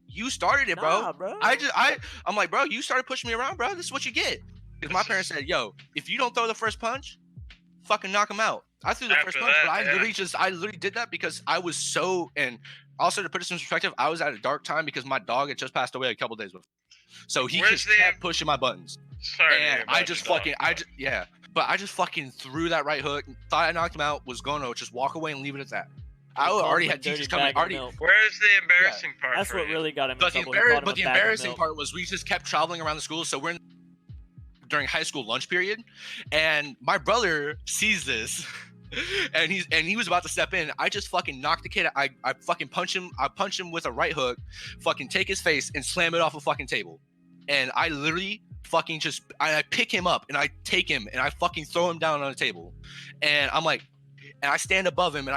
you started it, bro. Nah, bro. I'm like, bro, you started pushing me around, bro. This is what you get. Because my parents said, yo, if you don't throw the first punch, fucking knock him out. I threw the first punch, but I literally did that because I was so, and also to put this in perspective, I was at a dark time because my dog had just passed away a couple days before. So he just kept pushing my buttons. Sorry, and I just fucking threw that right hook, thought I knocked him out, was going to just walk away and leave it at that. I already had teachers coming. Where's the embarrassing part? That's what really got him in trouble. But the embarrassing part was we just kept traveling around the school. So we're in during high school lunch period, and my brother sees this. And he was about to step in. I just fucking knocked the kid. I fucking punch him. I punch him with a right hook, fucking take his face and slam it off a fucking table. And I literally fucking just I pick him up and I take him and I fucking throw him down on the table. And I'm like, and I stand above him and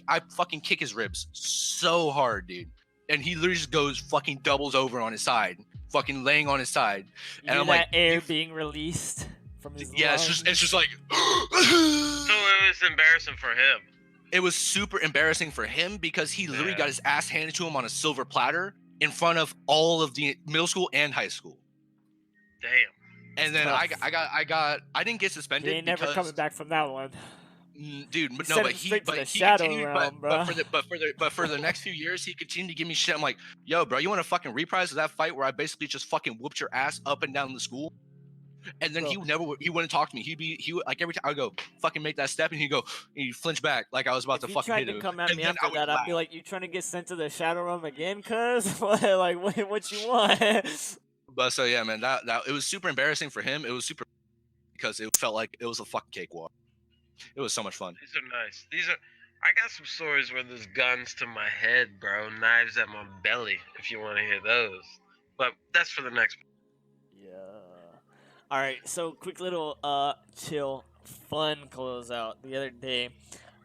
I fucking kick his ribs so hard, dude. And he literally just goes fucking doubles over on his side, fucking laying on his side. You And hear I'm that like, air being released from his yeah, lungs. it's just like. So it was embarrassing for him. It was super embarrassing for him because he literally got his ass handed to him on a silver platter in front of all of the middle school and high school. Damn. And then Tough. I didn't get He suspended ain't never coming back from that one. dude, You no, sent but him he straight to the he shadow continued, realm, but for the next few years, he continued to give me shit. I'm like, yo, bro, you want to fucking reprise of that fight where I basically just fucking whooped your ass up and down the school? And then Bro. he wouldn't talk to me. He would, like every time I go fucking make that step and he'd go, and he'd flinch back like I was about If to he fucking tried hit to him. come at And me then after I would that, I'd laugh. be like, "You trying to get sent to the shadow realm again, cuz? Like, what you want?" But so yeah, man, that it was super embarrassing for him. It was super because it felt like it was a fucking cakewalk. It was so much fun. These are nice. I got some stories where there's guns to my head, bro. Knives at my belly, if you want to hear those. But that's for the next. Yeah. All right. So quick little chill fun closeout. The other day,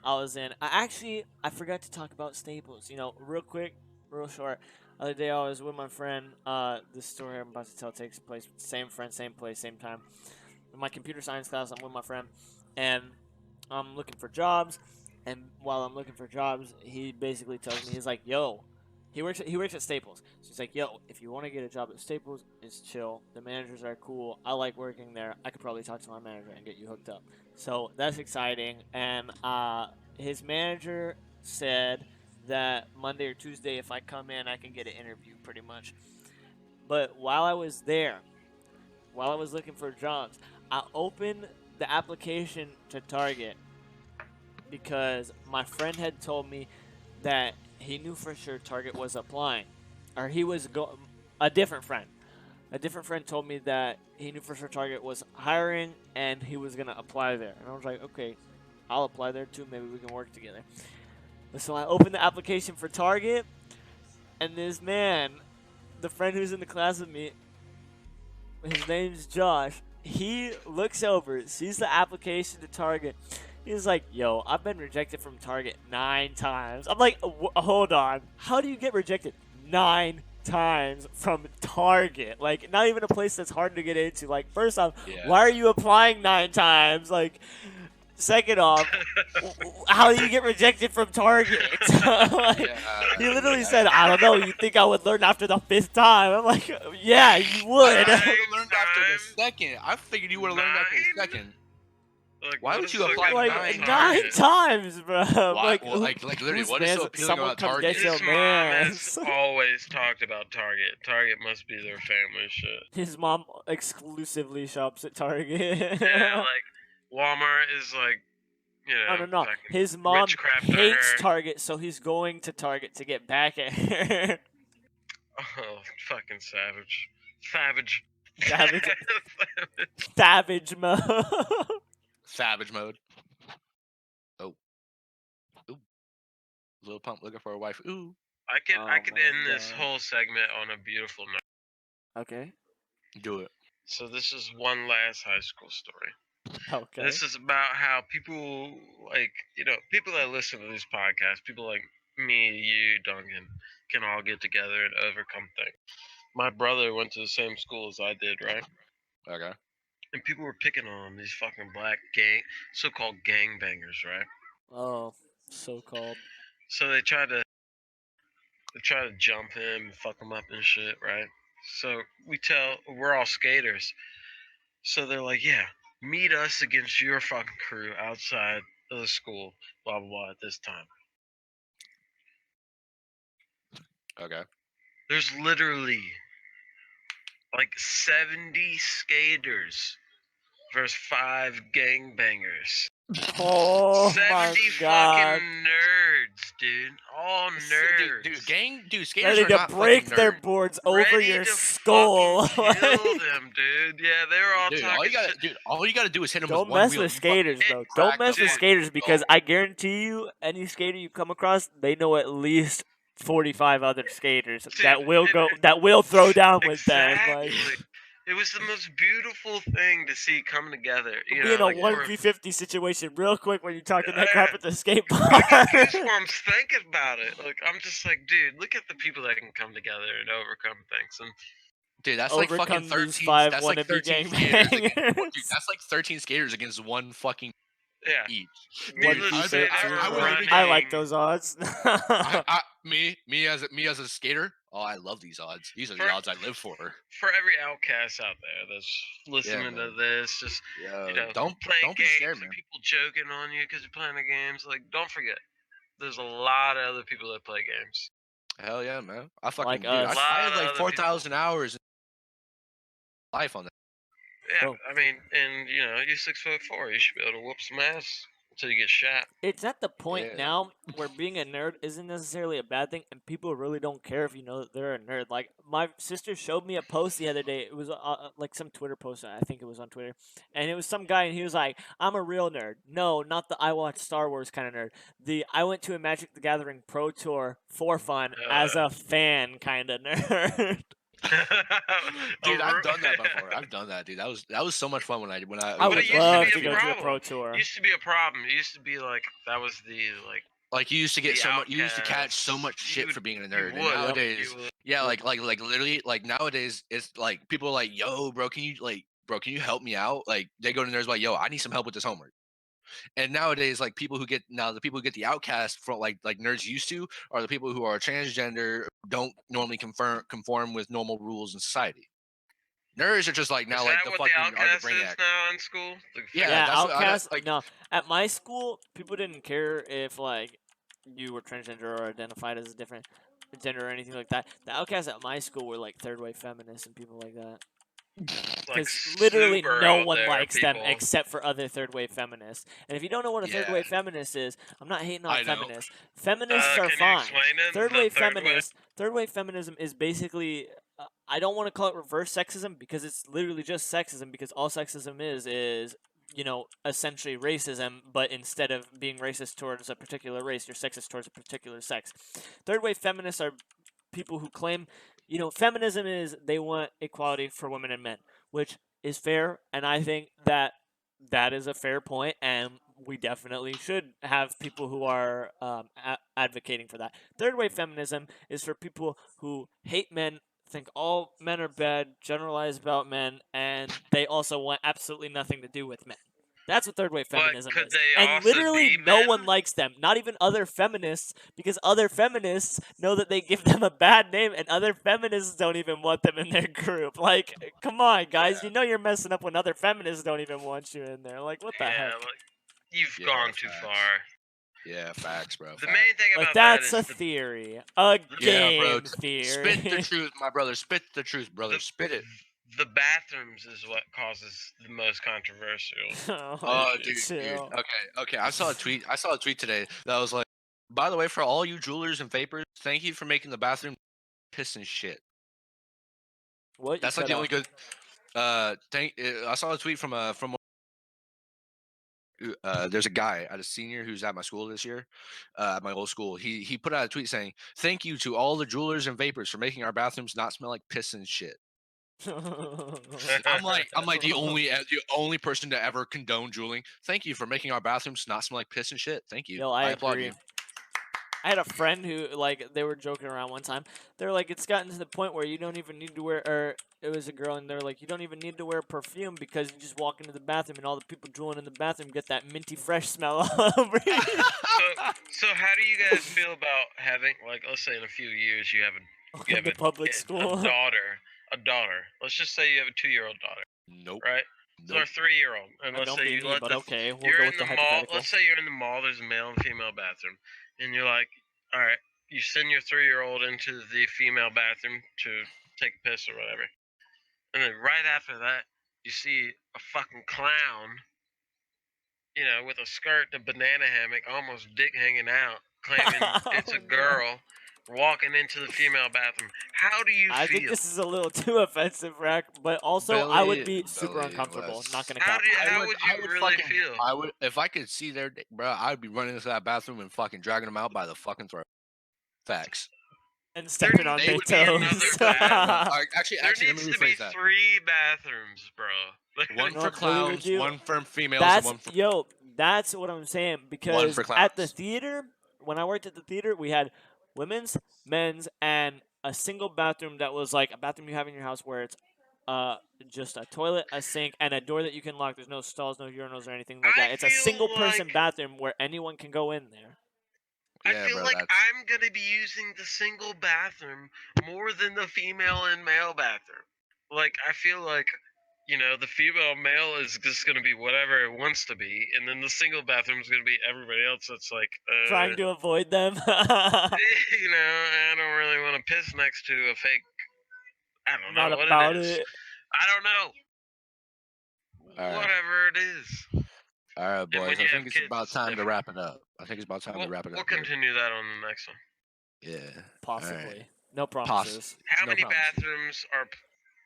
I forgot to talk about Staples. You know, real quick, real short. The other day I was with my friend. This story I'm about to tell takes place. Same friend, same place, same time. In my computer science class, I'm with my friend, and I'm looking for jobs. And while I'm looking for jobs, he basically tells me, he's like, "Yo." He works at Staples. So he's like, "Yo, if you want to get a job at Staples, it's chill. The managers are cool. I like working there. I could probably talk to my manager and get you hooked up." So that's exciting. And his manager said that Monday or Tuesday, if I come in, I can get an interview pretty much. But while I was there, while I was looking for jobs, I opened the application to Target because my friend had told me that he knew for sure Target was applying, or he was a different friend. A different friend told me that he knew for sure Target was hiring and he was gonna apply there. And I was like, okay, I'll apply there too. Maybe we can work together. So I opened the application for Target, and this man, the friend who's in the class with me, his name's Josh. He looks over, sees the application to Target. He's like, "Yo, I've been rejected from Target 9 times." I'm like, hold on. How do you get rejected 9 times from Target? Like, not even a place that's hard to get into. Like, first off, why are you applying 9 times? Like, second off, how do you get rejected from Target? He literally said, "I don't know. You think I would learn after the 5th time?" I'm like, "Yeah, you would." I would have learned after the second. I figured you would have learned after the second. Like, Why would you apply like 9 9 times, bro? Why? Like, Well, like literally, whose what is so man's- appealing someone about come Target? get your His mom mans. has always talked about Target. Target must be their family shit. His mom exclusively shops at Target. Yeah, like Walmart is like, you know, No. fucking His mom witchcraft to hates her. Target, so he's going to Target to get back at her. Oh, fucking savage. Savage. Savage. Savage mode. Savage mode. Oh. Ooh. Lil Pump looking for a wife. Ooh. I could Oh end my this God. whole segment on a beautiful note. Okay. Do it. So this is one last high school story. Okay. This is about how people, like, you know, people that listen to these podcasts, people like me, you, Duncan, can all get together and overcome things. My brother went to the same school as I did, right? Okay. And people were picking on him, these fucking black so-called gangbangers, right? Oh, so-called. So they try to jump him and fuck him up and shit, right? So we're all skaters. So they're like, yeah, meet us against your fucking crew outside of the school, blah blah blah, at this time. Okay. There's literally like 70 skaters versus 5 gangbangers. Oh my 70 God. fucking nerds nerds, dude. All nerds. Dude, skaters Ready are to not break fucking their nerds. boards over Ready your to skull. fucking kill Like, them, dude. Yeah, they were all Dude, talking shit. all you gotta do is hit them with don't one mess wheel. with You fucking skaters, though. crack Don't the mess with fucking skaters because skull. I guarantee you, any skater you come across, they know at least 45 other skaters Dude, that will throw down with them. Exactly. Like, It was the most beautiful thing to see come together. You be in know, a like for- 1v50 situation real quick when you're talking that crap at the skate I got park. goosebumps thinking about it. Like I'm just like, dude, look at the people that can come together and overcome things. And Dude, that's like fucking Overcome these 13. 5 That's like wannabe 13 skaters against. Dude, gangbangers. that's like 13 skaters against one fucking yeah, each. needless Dude, to say, I they were would literally I running. like those odds. me as a skater. Oh, I love these odds. These are the For- odds I live for. For every outcast out there that's listening to man. this, just Yeah, playing don't be games scared, and man. people joking on you because you're playing the games. Like, don't forget, there's a lot of other people that play games. Hell yeah, man. I fucking Like dude. us. I had Lot of like other 4,000 hours in life on that. Yeah, Oh. I mean, and you're 6'4", you should be able to whoop some ass until you get shot. It's at the point Yeah. now where being a nerd isn't necessarily a bad thing, and people really don't care if you know that they're a nerd. Like, my sister showed me a post the other day. It was like some Twitter post. I think it was on Twitter, and it was some guy, and he was like, "I'm a real nerd. No, not the I watch Star Wars kind of nerd. The I went to a Magic the Gathering Pro Tour for fun as a fan kind of nerd." Dude, I've done that before. I've done that, dude. That was so much fun when I I But would it used to love be to a go to a problem. pro tour. It used to be a problem. It used to be like that was the like you used to get the so much. You used to catch so outcasts. much shit You for being a you nerd. And would. nowadays, You would. yeah, like literally, like nowadays, it's like people are like, "Yo, bro, can you help me out?" Like they go to nerds like, "Yo, I need some help with this homework." And nowadays, like the people who get the outcast from like nerds used to are the people who are transgender, don't normally conform with normal rules in society. Nerds are just like now Is like that the what fucking the are the outcast is brainiac. now in school? Yeah, Yeah, that's what outcast. like. No, at my school, people didn't care if like you were transgender or identified as a different gender or anything like that. The outcasts at my school were like third wave feminists and people like that. Like Because literally super no out one there likes them people. except for other third wave feminists. And if you don't know what a third Yeah. wave feminist is, I'm not hating on I know. feminists. Feminists are Can you fine. explain it? Third The wave third way? feminist. Third wave feminism is basically. I don't want to call it reverse sexism because it's literally just sexism. Because all sexism is essentially racism. But instead of being racist towards a particular race, you're sexist towards a particular sex. Third wave feminists are people who claim, feminism is they want equality for women and men, which is fair, and I think that that is a fair point, and we definitely should have people who are advocating for that. Third wave feminism is for people who hate men, think all men are bad, generalize about men, and they also want absolutely nothing to do with men. That's what third wave But feminism could is. they And also literally be no men? one likes them. Not even other feminists, because other feminists know that they give them a bad name and other feminists don't even want them in their group. Like, come on, guys. You know you're messing up when other feminists don't even want you in there. Like, what the Yeah, heck? like you've Yeah, gone too facts. far. Yeah, facts, bro. The facts. main thing Like, about that's that a is the theory. A Yeah, bro. game theory. Spit the truth, my brother. Spit the truth, brother. Spit it. the bathrooms is what causes the most controversial. Oh, dude. chill. Okay. I saw a tweet today that was like, by the way, for all you jewelers and vapors, thank you for making the bathroom piss and shit. What? You That's like cut the only out. good. I saw a tweet from there's a guy at a senior who's at my school this year, at my old school. He put out a tweet saying, "Thank you to all the jewelers and vapors for making our bathrooms not smell like piss and shit." I'm like the only person to ever condone jeweling. Thank you for making our bathrooms not smell like piss and shit. Thank you. Yo, I applaud agree. you. I had a friend who, like, they were joking around one time. They're like, it's gotten to the point where you don't even need to wear, or it was a girl, and they're like, you don't even need to wear perfume because you just walk into the bathroom and all the people drooling in the bathroom get that minty fresh smell all over you. So how do you guys feel about having, like, let's say in a few years you have In the public a school. daughter. Let's just say you have a 2-year-old daughter, Nope. right? So or a 3-year-old, and let's Don't say be you me, let but the okay. We'll you're go in with the the mall. hypothetical. Let's say you're in the mall. There's a male and female bathroom, and you're like, all right, you send your 3-year-old into the female bathroom to take a piss or whatever, and then right after that, you see a fucking clown, with a skirt, a banana hammock, almost dick hanging out, claiming it's a Oh, no. girl walking into the female bathroom. How do you I feel? think this is a little too offensive, Rack, but also I would be super Billy uncomfortable. was- Not gonna How cap. would you really feel? I would if I could see their dick, bro. I would be running into that bathroom and fucking dragging them out by the fucking throat. Facts. And stepping on needs their to be another toes. bathroom. Actually, There let me needs to be rephrase that. 3 bathrooms, bro. One No, for Billy, would clowns, you- one for females, That's and one for yo. That's what I'm saying because for at the clowns. theater, when I worked at the theater, we had women's, men's, and a single bathroom that was like a bathroom you have in your house where it's just a toilet, a sink, and a door that you can lock. There's no stalls, no urinals, or anything like I that. It's a feel single person like- bathroom where anyone can go in there. I Yeah, feel bro, like that's I'm gonna be using the single bathroom more than the female and male bathroom. Like, I feel like, the female male is just gonna be whatever it wants to be, and then the single bathroom is gonna be everybody else that's like, Trying to avoid them. I don't really want to piss next to a fake. I don't Not know what about it is. it. I don't know. All right. Whatever it is. all right, when boys. you I have think it's kids, about it's time to different. wrap it up. I think it's about time to wrap it We'll up. here. continue that on the next one. Yeah. Possibly. No promises. How No many promises. bathrooms are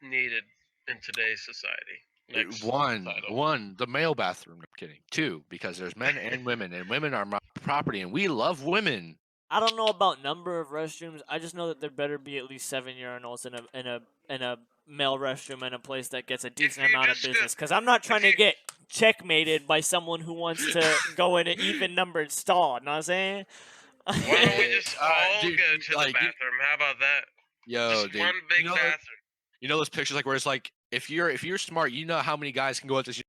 needed in today's society? Next title. One, the male bathroom. I'm kidding. 2, because there's men and women are my property, and we love women. I don't know about number of restrooms. I just know that there better be at least 7 urinals in a male restroom in a place that gets a decent you amount of just go- business. Because I'm not trying to you- get checkmated by someone who wants to go in an even numbered stall. Know what I'm saying? Why don't we Yeah, just alright, all dude, go to the like, you- bathroom? How about that? Yo, Just dude. one big you know, bathroom. You know those pictures like where it's like if you're smart, you know how many guys can go at this.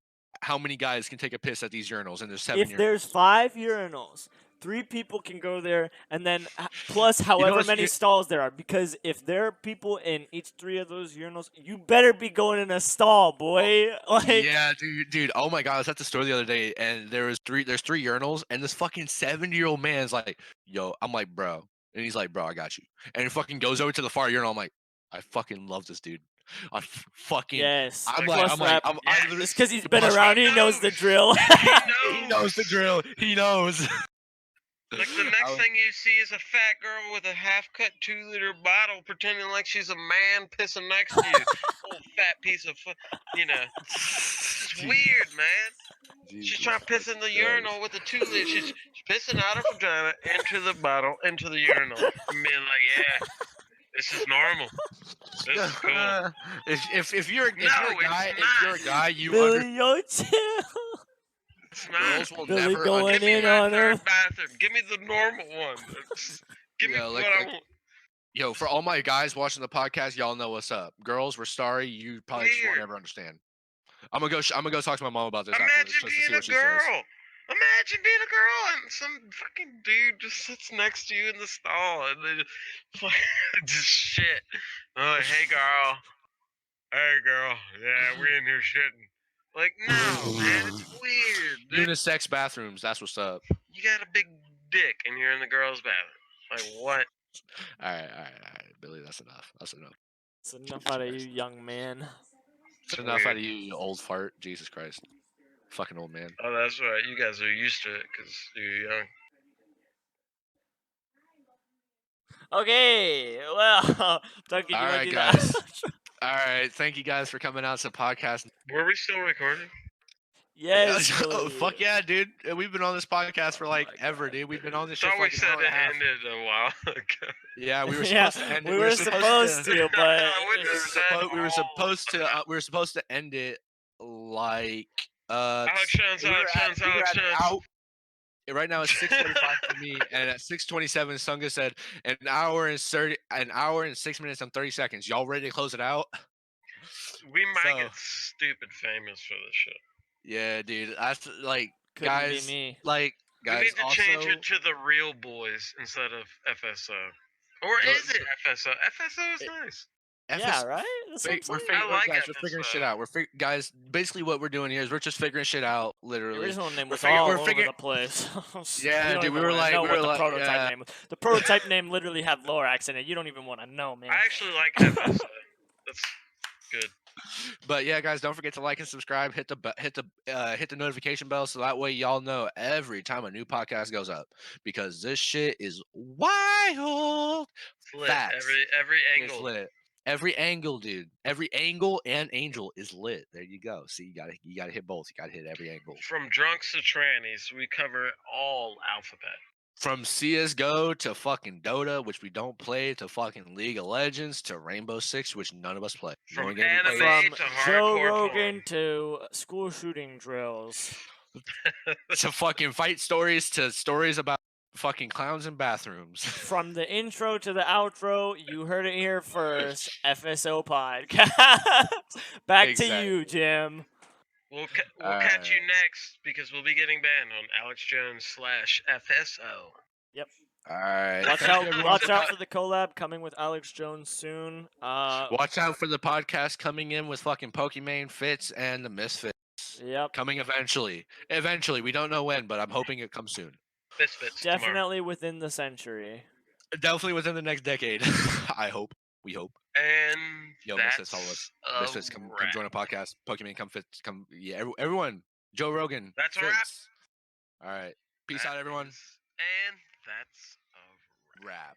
How many guys can take a piss at these urinals? And there's 7 If there's 5 urinals, 3 people can go there, and then plus however what's- many you- stalls there are. Because if there are people in each 3 of those urinals, you better be going in a stall, boy. Like, Yeah, dude. Oh my god, I was at the store the other day, and there's 3 urinals, and this fucking 70-year-old man's like, "Yo," I'm like, "Bro," and he's like, "Bro, I got you," and he fucking goes over to the far urinal. I'm like, I fucking love this dude. Fucking. yes. I'm Plus like, rap. I Yes. literally- It's because he's the been plus around. rap- He knows the knows. drill. He knows the drill. He knows. Like the next Oh. thing you see is a fat girl with a half-cut 2-liter bottle, pretending like she's a man pissing next to you. Old fat piece of, it's weird, man. She's trying to piss in the urinal with a 2-liter. She's pissing out her vagina into the bottle, into the urinal, and being like, "Yeah, this is normal. This is cool." If you're a No, it's guy, you Billy, yo, chill. It's not. girls will Billy never going Give me in my on her. third bathroom. Give me the normal one. Give me Yeah, what like- I like- want. Yo, for all my guys watching the podcast, y'all know what's up. Girls, we're sorry. You probably just won't Weird. ever understand. I'm gonna go talk to my mom about this after Imagine this, just to see being a what she says. girl. Imagine being a girl and some fucking dude just sits next to you in the stall and they just shit. Oh, hey girl. Hey girl. Yeah, we're in here shitting. Like, no, man, it's weird. Dude. Unisex bathrooms. That's what's up. You got a big dick and you're in the girls' bathroom. Like, what? All right, Billy. That's enough. That's enough. It's enough out of you, young man. That's enough out of you, you old fart. Jesus Christ. Fucking old man. Oh, that's right. You guys are used to it because you're young. Okay, well, Tucky, you All want to right, do guys. that? All right. Thank you guys for coming out to the podcast. Were we still recording? Yes. Oh, Billy. fuck yeah, dude. We've been on this podcast for like ever, dude. We've been on this I shit thought we fucking said hour and a it half. ended a while ago. Yeah, we were Yeah, supposed to end it. we were supposed to, but I wouldn't have said we were all. supposed to end it like Alex Jones, we were Alex at- Jones, we were Alex at an Jones. hour- Right now it's 6:45 for me, and at 6:27, Sunga said an hour and 6 minutes and 30 seconds. Y'all ready to close it out? We might So- get stupid famous for this shit. Yeah, dude. That's like couldn't guys, be me. like We guys. need to Also, change it to the Real Boys instead of FSO. Or The- is it FSO? FSO is nice. Yeah, right? That's what I'm We're saying. figuring, I like guys, we're figuring FSO. shit out. Guys. Basically, what we're doing here is we're just figuring shit out. The Literally. original name was figuring- all we're over figuring- the place. Yeah, You don't dude, we even were wanna like- know we what were the like- prototype yeah. name was. The prototype name literally had Lorax in it. You don't even want to know, man. I actually like FSO. That's good. But yeah, guys, don't forget to like and subscribe. Hit the notification bell so that way y'all know every time a new podcast goes up because this shit is wild. It's lit. Facts. Every It's angle. lit. Every angle, dude. Every angle and angel is lit. There you go. See, you gotta hit both. You gotta hit every angle. From drunks to trannies, we cover all alphabet. From CS:GO to fucking Dota, which we don't play, to fucking League of Legends to Rainbow Six, which none of us play. The From only game we play anime From to Joe hardcore Rogan porn. to school shooting drills. to fucking fight stories to stories about fucking clowns in bathrooms. From the intro to the outro, you heard it here first. FSO podcast. Back to you, Exactly. Jim. We'll catch you next because we'll be getting banned on Alex Jones /FSO. All right. Watch Thank you, out! everyone. Watch out for the collab coming with Alex Jones soon. Watch out for the podcast coming in with fucking Pokimane, FITZ, and the Misfits. Yep. Coming eventually. Eventually. We don't know when, but I'm hoping it comes soon. Misfits tomorrow. Definitely within the century. Definitely within the next decade. I hope. We hope. And Yo, that's Misfits, follow us. a Misfits, come wrap. join a podcast. Pokimane, come FITZ, come. Yeah, everyone. Joe Rogan. That's a FITZ. wrap. All right. Peace That out, everyone. and that's a wrap. Wrap.